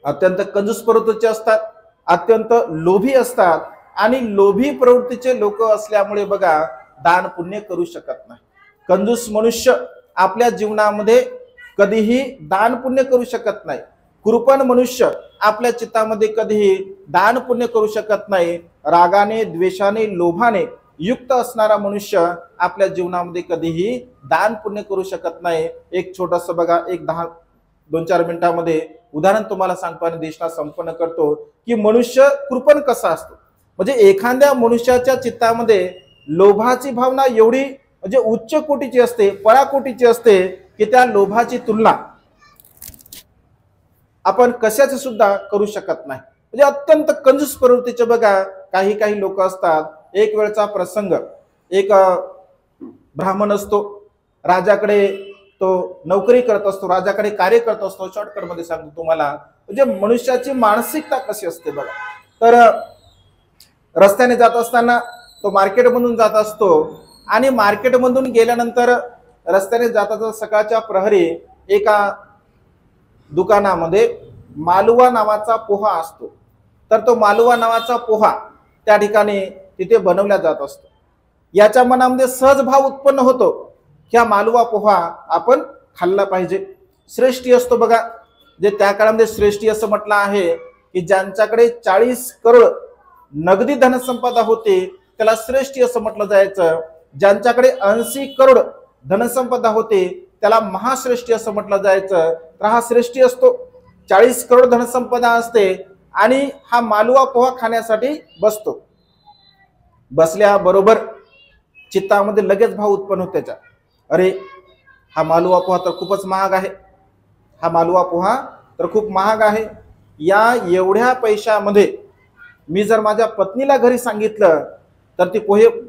अत्यंत कंजूस प्रवृत्तीचे असतात, अत्यंत लोभी असतात आणि लोभी प्रवृत्तीचे लोक असल्यामुळे बघा दान पुण्य करू शकत नाही. कंजूस मनुष्य आपल्या जीवनामध्ये कधीही दान पुण्य करू शकत नाही. कृपण मनुष्य आपल्या चित्तामध्ये कधीही दान पुण्य करू शकत नाही. रागाने, द्वेषाने, लोभाने युक्त असणारा मनुष्य आपल्या जीवनामध्ये कधीही दान पुण्य करू शकत नाही. एक छोटस बघा, एक 2-4 मिनिटांमध्ये उदाहरण तुम्हाला सांगतो आणि देशना संपन्न करतो की मनुष्य कृपण कसा असतो. म्हणजे एखाद्या मनुष्याच्या चित्तामध्ये लोभाची भावना एवढी म्हणजे उच्च कोटीची असते, पराकोटीची असते की त्या लोभाची तुलना आपण कशाची सुद्धा करू शकत नाही. म्हणजे अत्यंत कंजूस प्रवृत्तीचे बघा काही लोक असतात. एक वेळचा प्रसंग, एक ब्राह्मण असतो, राजाकडे तो नोकरी करत असतो, राजाकडे कार्य करत असतो. शॉर्टकट मध्ये सांगतो तुम्हाला, म्हणजे मनुष्याची मानसिकता कशी असते बघा. तर रस्त्याने जात असताना तो मार्केटमधून जात असतो आणि मार्केटमधून गेल्यानंतर रस्त्याने जाताना सकाळच्या प्रहरी एका दुकानामध्ये मालुवा नावाचा पोहा असतो. तर तो मालुवा नावाचा पोहा त्या ठिकाणी तिथे बनवला जात असतो. याच्या मनामध्ये सहज भाव उत्पन्न होतो, ह्या मालुवा पोहा आपण खाल्ला पाहिजे. श्रेष्ठी असतो बघा, जे त्या काळामध्ये श्रेष्ठी असं म्हटलं आहे की ज्यांच्याकडे 40 करोड नगदी धनसंपदा होती त्याला श्रेष्ठी असं म्हटलं जायचं. ज्यांच्याकडे 80 करोड धनसंपदा होती त्याला महाश्रेष्ठी असं म्हटलं जायचं. तर हा श्रेष्ठी असतो, 40 करोड धनसंपदा असते आणि हा मालुवा पोहा खाण्यासाठी बसतो. बसल्याबरोबर चित्तामध्ये लगेच भाव उत्पन्न होतो त्याच्या, अरे हा मालुवा पोहा तर खूपच महाग आहे, हा मालुवा पोहा तर खूप महाग आहे. या एवढ्या पैशामध्ये मी जर माझ्या पत्नीला घरी सांगितलं तर ती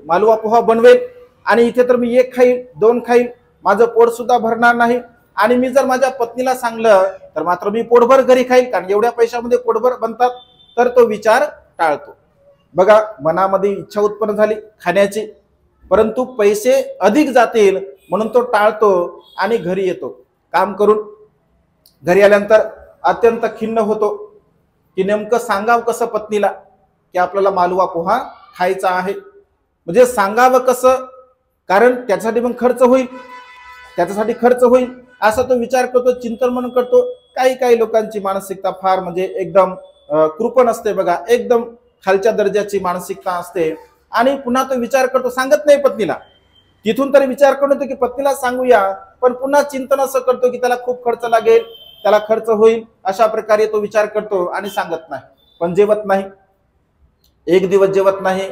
मालुवा पोहा बनवेल आणि इथे तर मी 1 खाईल, 2 खाईल, माझं पोट सुद्धा भरणार नाही, आणि मी जर माझ्या पत्नीला सांगलं तर मात्र मी पोटभर घरी खाईल, कारण एवढ्या पैशामध्ये पोटभर बनतात, तर तो विचार टाळतो. बघा, मनामध्ये इच्छा उत्पन्न झाली खाण्याची, परंतु पैसे अधिक जातील म्हणून तो टाळतो आणि घरी येतो काम करून. घरी आल्यानंतर अत्यंत खिन्न होतो की नेमकं सांगावं कसं पत्नीला की आपल्याला मालवा पोहा खायचा आहे. म्हणजे सांगावं कसं, कारण त्याच्यासाठी मग खर्च होईल, त्याच्यासाठी खर्च होईल असा तो विचार करतो, चिंतन म्हणून करतो. काही लोकांची मानसिकता फार म्हणजे एकदम कृपण असते बघा, एकदम खालच्या दर्जाची मानसिकता असते, आणि पुन्हा तो विचार करतो, सांगत नाही पत्नीला. तिथून तरी विचार करून येतो की पत्नीला सांगूया, पण पुन्हा चिंतन असं करतो की त्याला खूप खर्च लागेल, त्याला खर्च होईल, अशा प्रकारे तो विचार करतो आणि सांगत नाही. पण जेवत नाही, 1 दिवस जेवत नाही,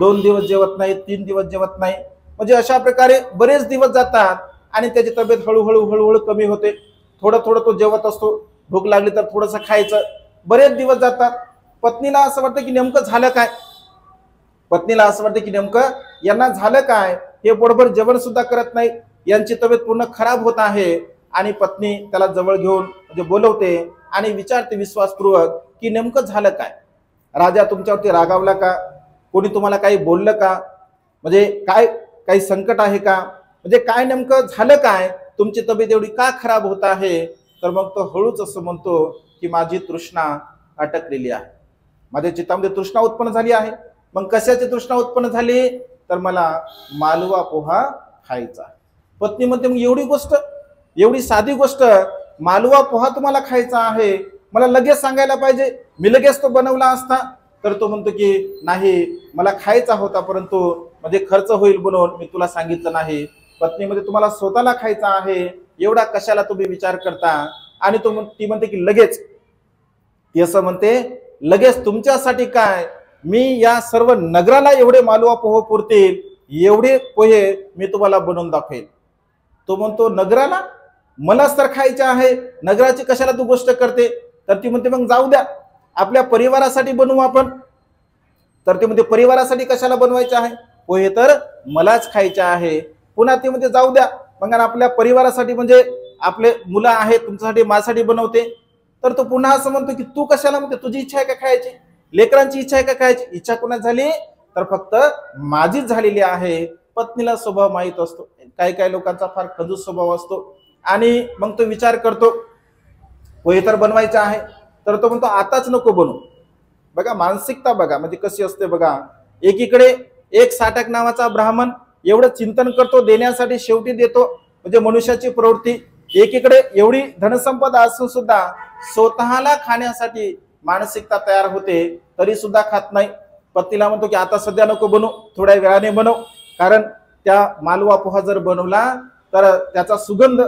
2 दिवस जेवत नाही, 3 दिवस जेवत नाही, म्हणजे अशा प्रकारे बरेच दिवस जातात आणि त्याची तब्येत हळूहळू कमी होते. थोडं तो जेवत असतो, भूक लागली तर थोडंसं खायचं, बरेच दिवस जातात. पत्नीला असं वाटतं की नेमकं झालं काय, पत्नीला असं वाटतं की नेमकं यांना झालं काय, हे पोटभर जेवण सुद्धा करत नाही, यांची तब्येत पूर्ण खराब होत आहे. आणि पत्नी त्याला जवळ घेऊन म्हणजे बोलवते आणि विचारते विश्वासपूर्वक की नेमकं झालं काय, राजा तुमच्यावरती रागावला का, कोणी तुम्हाला काही बोललं का, म्हणजे काही संकट आहे का, म्हणजे काय नेमकं झालं काय, तुमची तब्येत एवढी का खराब होत आहे. तर मग तो हळूच असं म्हणतो की माझी तृष्णा अटकलेली आहे, माझ्या चित्तामध्ये तृष्णा उत्पन्न झाली आहे. मग कशाची तृष्णा उत्पन्न झाली, तर मला मालवा पोहा खायचा. पत्नी म्हणते मग एवढी गोष्ट, एवढी साधी गोष्ट, मालवा पोहा तुम्हाला खायचा आहे, मला लगेच सांगायला पाहिजे, मी लगेच तो बनवला असता. तर तो म्हणतो की नाही, मला खायचा होता, परंतु म्हणजे खर्च होईल म्हणून मी तुला सांगितलं नाही. पत्नी मध्ये तुम्हाला स्वतःला खायचा आहे, एवढा कशाला तुम्ही विचार करता. आणि ती म्हणते की लगेच, ती असं म्हणते लगेच तुमच्यासाठी काय, मी या सर्व नगराला एवढे मालवा पोहे पुरतील, एवढे पोहे मी तुम्हाला बनवून दाखवेल. तो म्हणतो नगराला, मलाच तर खायचे आहे, नगराची कशाला तू गोष्ट करते. तर ती म्हणते मग जाऊ द्या, आपल्या परिवारासाठी बनवू आपण. तर ते म्हणते परिवारासाठी कशाला बनवायचे आहे, पोहे तर मलाच खायचे आहे. पुन्हा ती म्हणते जाऊ द्या, मग आपल्या परिवारासाठी म्हणजे आपले मुलं आहेत तुमच्यासाठी, माझ्यासाठी बनवते. तर तो पुन्हा असं म्हणतो की तू कशाला, म्हणते तुझी इच्छा आहे का खायची, लेकरांची इच्छा आहे का खायची, इच्छा कोणाची झाली, तर फक्त माझीच झालेली आहे. पत्नीला स्वभाव माहीत असतो, काही लोकांचा फार खंजूस स्वभाव असतो. आणि मग तो विचार करतो पोहे तर बनवायचे आहे, तर तो म्हणतो आताच नको बनवू. बघा मानसिकता बघा म्हणजे कशी असते बघा. एकीकडे एक साटक नावाचा ब्राह्मण एवढं चिंतन करतो, देण्यासाठी शेवटी देतो, म्हणजे मनुष्याची प्रवृत्ती. एकीकडे एवढी धनसंपदा असून सुद्धा स्वतःला खाण्यासाठी मानसिकता तयार होते, तरी सुद्धा खात नाही. पत्नीला म्हणतो की आता सध्या नको बनवू, थोड्या वेळाने बनव, कारण त्या मालवा पोहा जर बनवला तर त्याचा सुगंध,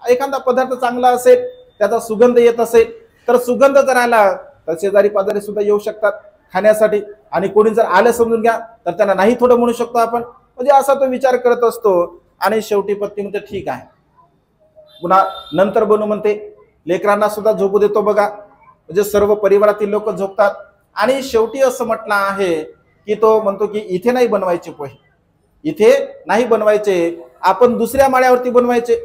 एखादा पदार्थ चांगला असेल, त्याचा सुगंध येत असेल, तर सुगंध जर आला तर शेजारी पाजारी सुद्धा येऊ शकतात खाण्यासाठी, आणि कोणी जर आलं समजून घ्या तर त्यांना नाही थोडं म्हणू शकतो आपण. म्हणजे असा तो विचार करत असतो. आणि शेवटी पत्नी म्हणते ठीक आहे, पुन्हा नंतर बनवू म्हणते. लेकरांना सुद्धा झोपू देतो बघा, म्हणजे सर्व परिवारातील लोक झोपतात. आणि शेवटी असं म्हटलं आहे की तो म्हणतो की इथे नाही बनवायचे पोहे, इथे नाही बनवायचे, आपण दुसऱ्या माळ्यावरती बनवायचे.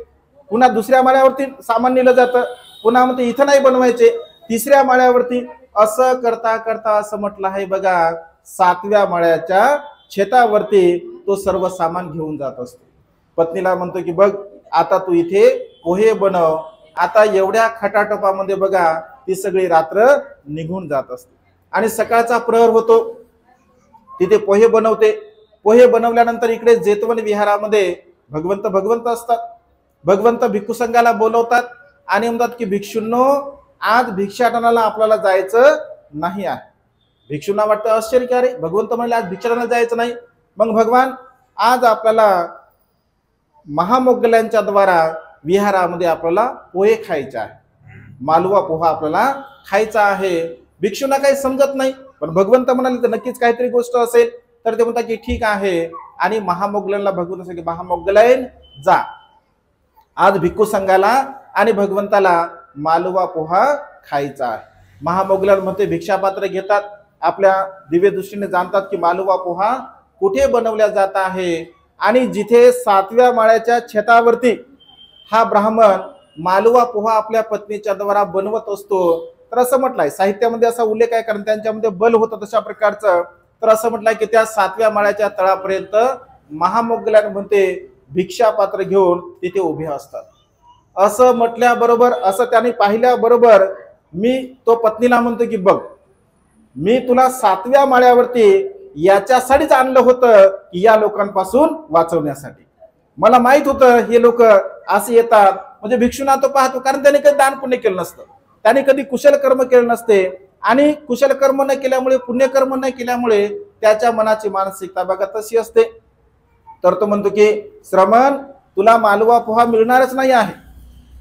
पुन्हा दुसऱ्या माळ्यावरती सामान नेलं जातं, पुन्हा म्हणते इथं नाही बनवायचे, 3ऱ्या माळ्यावरती. असं करता करता असं म्हटलं आहे बघा, 7व्या माळ्याच्या छतावरती तो सर्व सामान घेऊन जात असतो. पत्नीला म्हणतो की बघ आता तू इथे पोहे बनव. आता एवढ्या खटाटोपामध्ये बघा ती सगळी रात्र निघून जात असते. आणि सकाळचा प्रहर होतो, तिथे पोहे बनवते. पोहे बनवल्यानंतर इकडे जेतवन विहारामध्ये भगवंत असतात. भगवंत भिक्खू संघाला बोलवतात आणि म्हणतात की भिक्षूंनो, आज भिक्षाटनाला आपल्याला जायचं नाही आहे. भिक्षूंना वाटतं आश्चर्य की अरे भगवंत म्हणले आज भिक्षाटनाला जायचं नाही. मग भगवान आज आपल्याला महामोगल्यांच्या द्वारा विहारामध्ये आपल्याला पोहे खायचे आहे, मालवा पोहा आपल्याला खायचा आहे. भिक्षूंना काही समजत नाही, पण भगवंत म्हणाले तर नक्कीच काहीतरी गोष्ट असेल. तर ते म्हणतात की ठीक आहे. आणि महामोगल्यांना भगवंत असं की महामोगलायन जा, आज भिक्खू संघाला आणि भगवंताला मालवा पोहा खायचा आहे. महामोगलान म्हणते भिक्षापात्र घेतात, आपल्या दिव्य दृष्टीने जाणतात की मालवा पोहा कुठे बनवल्या जात आहे. आणि जिथे 7व्या माळ्याच्या छतावरती हा ब्राह्मण मालवा पोहा आपल्या पत्नीच्या द्वारा बनवत असतो, तर असं म्हटलंय साहित्यामध्ये असा उल्लेख आहे, कारण त्यांच्यामध्ये बल होतं तशा प्रकारचं. तर असं म्हटलंय की त्या 7व्या माळ्याच्या तळापर्यंत महामोगलान म्हणते भिक्षा पात्र घेऊन तिथे उभे असतात. असं म्हटल्याबरोबर, असं त्याने पाहिल्याबरोबर मी तो पत्नीला म्हणतो की बघ, मी तुला 7व्या माळ्यावरती याच्यासाठीच आणलं होतं की या लोकांपासून वाचवण्यासाठी. मला माहित होतं हे लोक असे येतात, म्हणजे भिक्षुना तो पाहतो, कारण त्याने कधी दान पुण्य केलं नसतं, त्याने कधी कुशल कर्म केलं नसते, आणि कुशल कर्म न केल्यामुळे, पुण्यकर्म न केल्यामुळे त्याच्या मनाची मानसिकता बघा तशी असते. तर तो म्हणतो की श्रमण, तुला मालवा पोहा मिळणारच नाही आहे,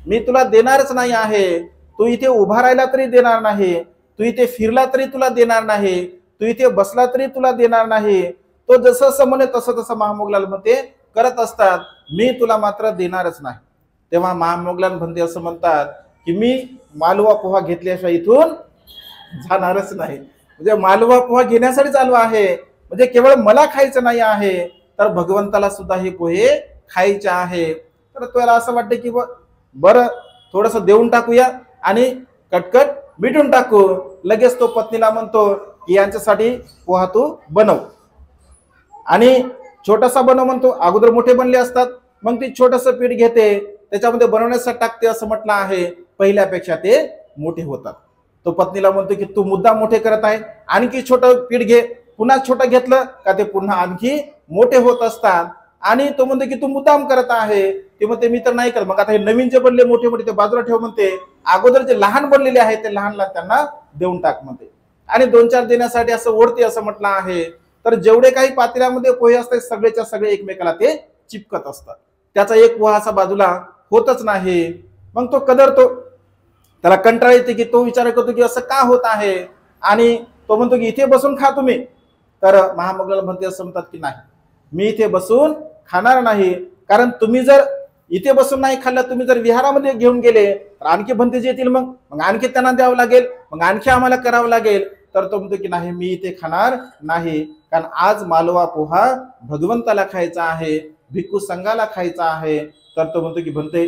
मी तुला देणारच नाही आहे, तू इथे उभा राहिला तरी देणार नाही, तू इथे फिरला तरी तुला देणार नाही, तू इथे बसला तरी तुला देणार नाही. तो जसं म्हणे तसं तसं महामोगलाल म्हणते करत असतात, मी तुला मात्र देणारच नाही. तेव्हा महामोगलाल म्हणते असं म्हणतात की मी मालवा पोहा घेतल्याशिवाय इथून जाणारच नाही. म्हणजे मालवा पोहा घेण्यासाठीच आलो आहे, म्हणजे केवळ मला खायचं नाही आहे, तर भगवंताला सुद्धा हे पोहे खायचे आहे. तर त्याला असं वाटतं की बरं थोडस देऊन टाकूया आणि कटकट मिटून टाकू. लगेच तो पत्नीला म्हणतो की यांच्यासाठी पोहा तू बनव, आणि छोटासा बनव म्हणतो. अगोदर मोठे बनले असतात, मग ती छोटस पीठ घेते त्याच्यामध्ये बनवण्यासाठी टाकते. असं म्हटलं आहे पहिल्यापेक्षा ते मोठे होतात. तो पत्नीला म्हणतो की तू मुद्दा मोठे करत आहे, आणखी छोटं पीठ घे. पुन्हा छोटं घेतलं का ते पुन्हा आणखी मोठे होत असतात. आणि तो म्हणतो की तू मुद्दाम करत आहे. ते म्हणते मी तर नाही करत. मग आता हे नवीन जे बनले मोठे मोठे ते बाजूला ठेव म्हणते, अगोदर जे लहान बनलेले आहेत ते लहान त्यांना देऊन टाक म्हणते. आणि 2-4 देण्यासाठी असं ओढते असं म्हटलं आहे. तर जेवढे काही पातेल्यामध्ये पोहे असतात सगळेच्या सगळे एकमेकाला ते चिपकत असतात, त्याचा एक पोहा असा बाजूला होतच नाही. मग तो कदरतो, त्याला कंटाळा येते की तो विचार करतो की असं का होत आहे, आणि तो म्हणतो की इथे बसून खा तुम्ही. तर महामोगलाल म्हणते असं म्हणतात की नाही, मी इथे बसून खाणार नाही, कारण तुम्ही जर इथे बसून नाही खाल्लं, तुम्ही जर विहारामध्ये घेऊन गेले तर आणखी भंतेजी येतील, मग आणखी त्यांना द्यावं लागेल, मग आणखी आम्हाला करावं लागेल. तर तो म्हणतो की नाही, मी इथे खाणार नाही, कारण आज मालवा पोहा भगवंताला खायचा आहे, भिक्खू संघाला खायचा आहे. तर तो म्हणतो की भंते,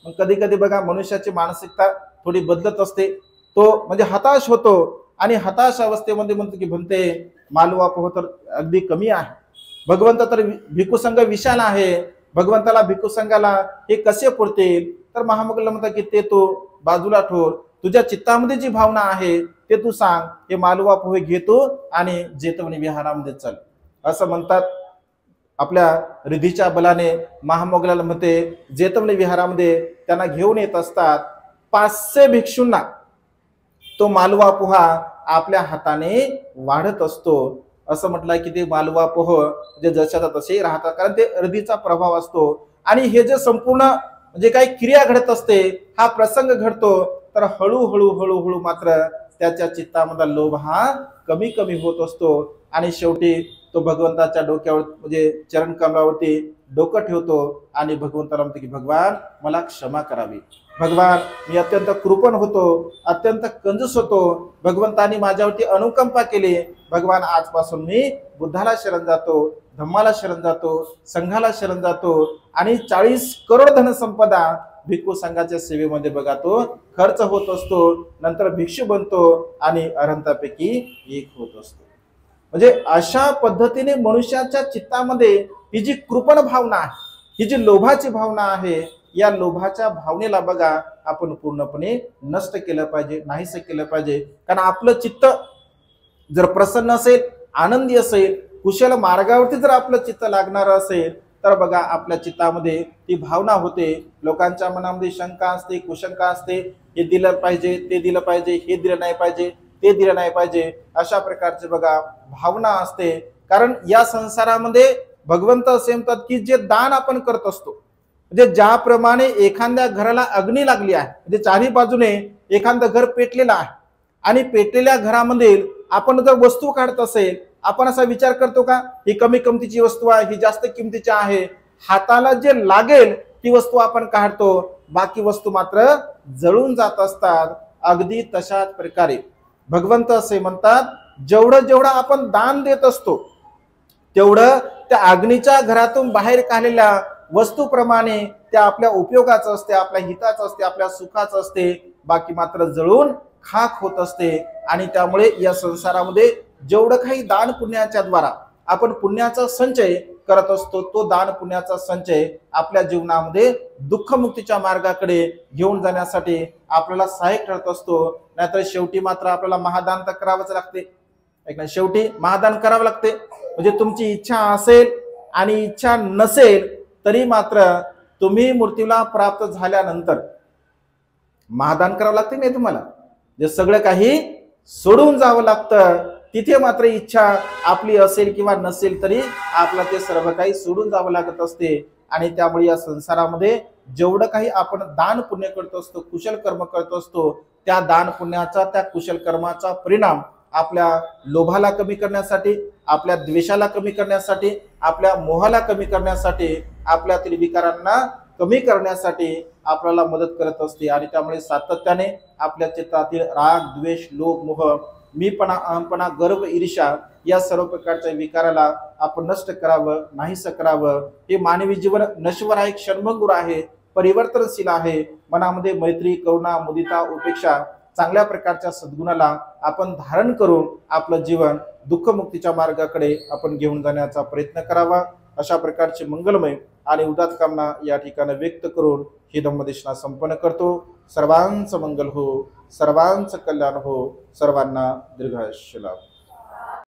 मग कधी कधी बघा मनुष्याची मानसिकता थोडी बदलत असते, तो म्हणजे हताश होतो, आणि हताश अवस्थेमध्ये म्हणतो की भंते मालवा पोहा तर अगदी कमी आहे, भगवंत तर भिक्खू संघ विशाल आहे, भगवंताला भिक्खू संघाला हे कसे पुरतील. तर महामोगलाल म्हणतात की ते तू बाजूला ठेव, तुझ्या चित्तामध्ये जी भावना आहे ते तू सांग, हे मालवा पोहे घेतो आणि जेतवणी विहारामध्ये चल. असं म्हणतात. आपल्या रिधीच्या बलाने महामोगलाल म्हणते जेतवणी विहारामध्ये त्यांना घेऊन येत असतात. 500 भिक्षूंना तो मालवा पोहा आपल्या हाताने वाढत असतो. असं म्हटलंय की ते मालवा पोह जे जशाचा तसे राहतात, कारण ते हृदीचा प्रभाव असतो. आणि हे जे संपूर्ण म्हणजे काही क्रिया घडत असते, हा प्रसंग घडतो, तर हळूहळू हळूहळू मात्र त्याच्या चित्तामधला लोभ हा कमी कमी होत असतो. आणि शेवटी तो भगवंताच्या डोक्यावर म्हणजे चरण कमलावरती डोकं ठेवतो आणि भगवंताला म्हणतो की भगवान मला क्षमा करावी, भगवान मी अत्यंत कृपण होतो, अत्यंत कंजूस होतो, भगवंतानी माझ्यावरती अनुकंपा केली, भगवान आजपासून मी बुद्धाला शरण जातो, धम्माला शरण जातो, संघाला शरण जातो. आणि 40 करोड धनसंपदा भिक्खू संघाच्या सेवेमध्ये बघा तो खर्च होत असतो. नंतर भिक्षू बनतो आणि अरहंतापैकी एक होत असतो. म्हणजे अशा पद्धतीने मनुष्याच्या चित्तामध्ये ही जी कृपण भावना आहे, ही जी लोभाची भावना आहे, या लोभाच्या भावनेला बघा आपण पूर्णपणे नष्ट केलं पाहिजे, नाहीसे केलं पाहिजे. कारण आपलं चित्त जर प्रसन्न असेल, आनंदी असेल, कुशल मार्गावरती जर आपलं चित्त लागणार असेल, तर बघा आपल्या चित्तामध्ये ती भावना होते. लोकांच्या मनामध्ये शंका असते, कुशंका असते, हे दिलं पाहिजे, ते दिलं पाहिजे, हे दिलं नाही पाहिजे, ते दिलं नाही पाहिजे, अशा प्रकारचे बघा भावना असते. कारण या संसारामध्ये भगवंत असे म्हणतात की जे दान आपण करत असतो, म्हणजे ज्याप्रमाणे एखाद्या घराला अग्नी लागली आहे, म्हणजे चारही बाजूने एखादं घर पेटलेलं आहे, आणि पेटलेल्या घरामध्ये आपण जर वस्तू काढत असेल, आपण असा विचार करतो का ही कमी किमतीची वस्तू आहे, ही जास्त किमतीची आहे, हाताला जे लागेल ती वस्तू आपण काढतो, बाकी वस्तू मात्र जळून जात असतात. अगदी तशाच प्रकारे भगवंत असे म्हणतात जेवढं जेवढं आपण दान देत असतो, तेवढं त्या अग्नीच्या घरातून बाहेर काढलेल्या वस्तूप्रमाणे त्या आपल्या उपयोगाचं असते, आपल्या हिताचं असते, आपल्या सुखाचं असते, बाकी मात्र जळून खाक होत असते. आणि त्यामुळे या संसारामध्ये जेवढं काही दान पुण्याच्या द्वारा आपण पुण्याचा संचय करत असतो, तो दान पुण्याचा संचय आपल्या जीवनामध्ये दुःखमुक्तीच्या मार्गाकडे घेऊन जाण्यासाठी आपल्याला सहाय्यक ठरत असतो. नाहीतर शेवटी मात्र आपल्याला महादान तर करावंच लागते, शेवटी महादान करावं लागते. म्हणजे तुमची इच्छा असेल आणि इच्छा नसेल तरी मात्र तुम्ही मूर्तीला प्राप्त झाल्यानंतर महादान करावं लागते नाही तुम्हाला. जे सगळं काही सोडून जावं लागतं, तिथे मात्र इच्छा आपली असेल किंवा नसेल तरी आपला ते सर्व काही सोडून जावं लागत असते. आणि त्यामुळे या संसारामध्ये जेवढं काही आपण दान पुण्य करत असतो, कुशल कर्म करत असतो, त्या दान पुण्याचा, त्या कुशल कर्माचा परिणाम आपल्या लोभाला कमी करण्यासाठी, आपल्या द्वेषाला कमी करण्यासाठी, आपल्या मोहाला कमी करण्यासाठी, आपल्यातील विकारांना कमी करण्यासाठी आपल्याला मदत करत असते. आणि त्यामुळे सातत्याने आपल्या चित्तातील राग, द्वेष, लोभ, मोह, मीपणा, अहमपणा, गर्व, ईर्ष्या या सर्व प्रकारच्या विकाराला आपण नष्ट करावं, नाहीस करावं. हे मानवी जीवन नश्वर आहे, क्षणभंगुर आहे, परिवर्तनशील आहे. मनामध्ये मैत्री, करुणा, मुदिता, उपेक्षा, चांगल्या प्रकारच्या सद्गुणाला आपण धारण करून आपलं जीवन दुःखमुक्तीच्या मार्गाकडे आपण घेऊन जाण्याचा प्रयत्न करावा. अशा प्रकारचे मंगलमय आणि उदात्त कामना या ठिकाणी व्यक्त करून ही धम्मदेशना संपन्न करतो. सर्वांचं मंगल हो, सर्वांचं कल्याण हो, सर्वांना दीर्घायुष्य लाभो.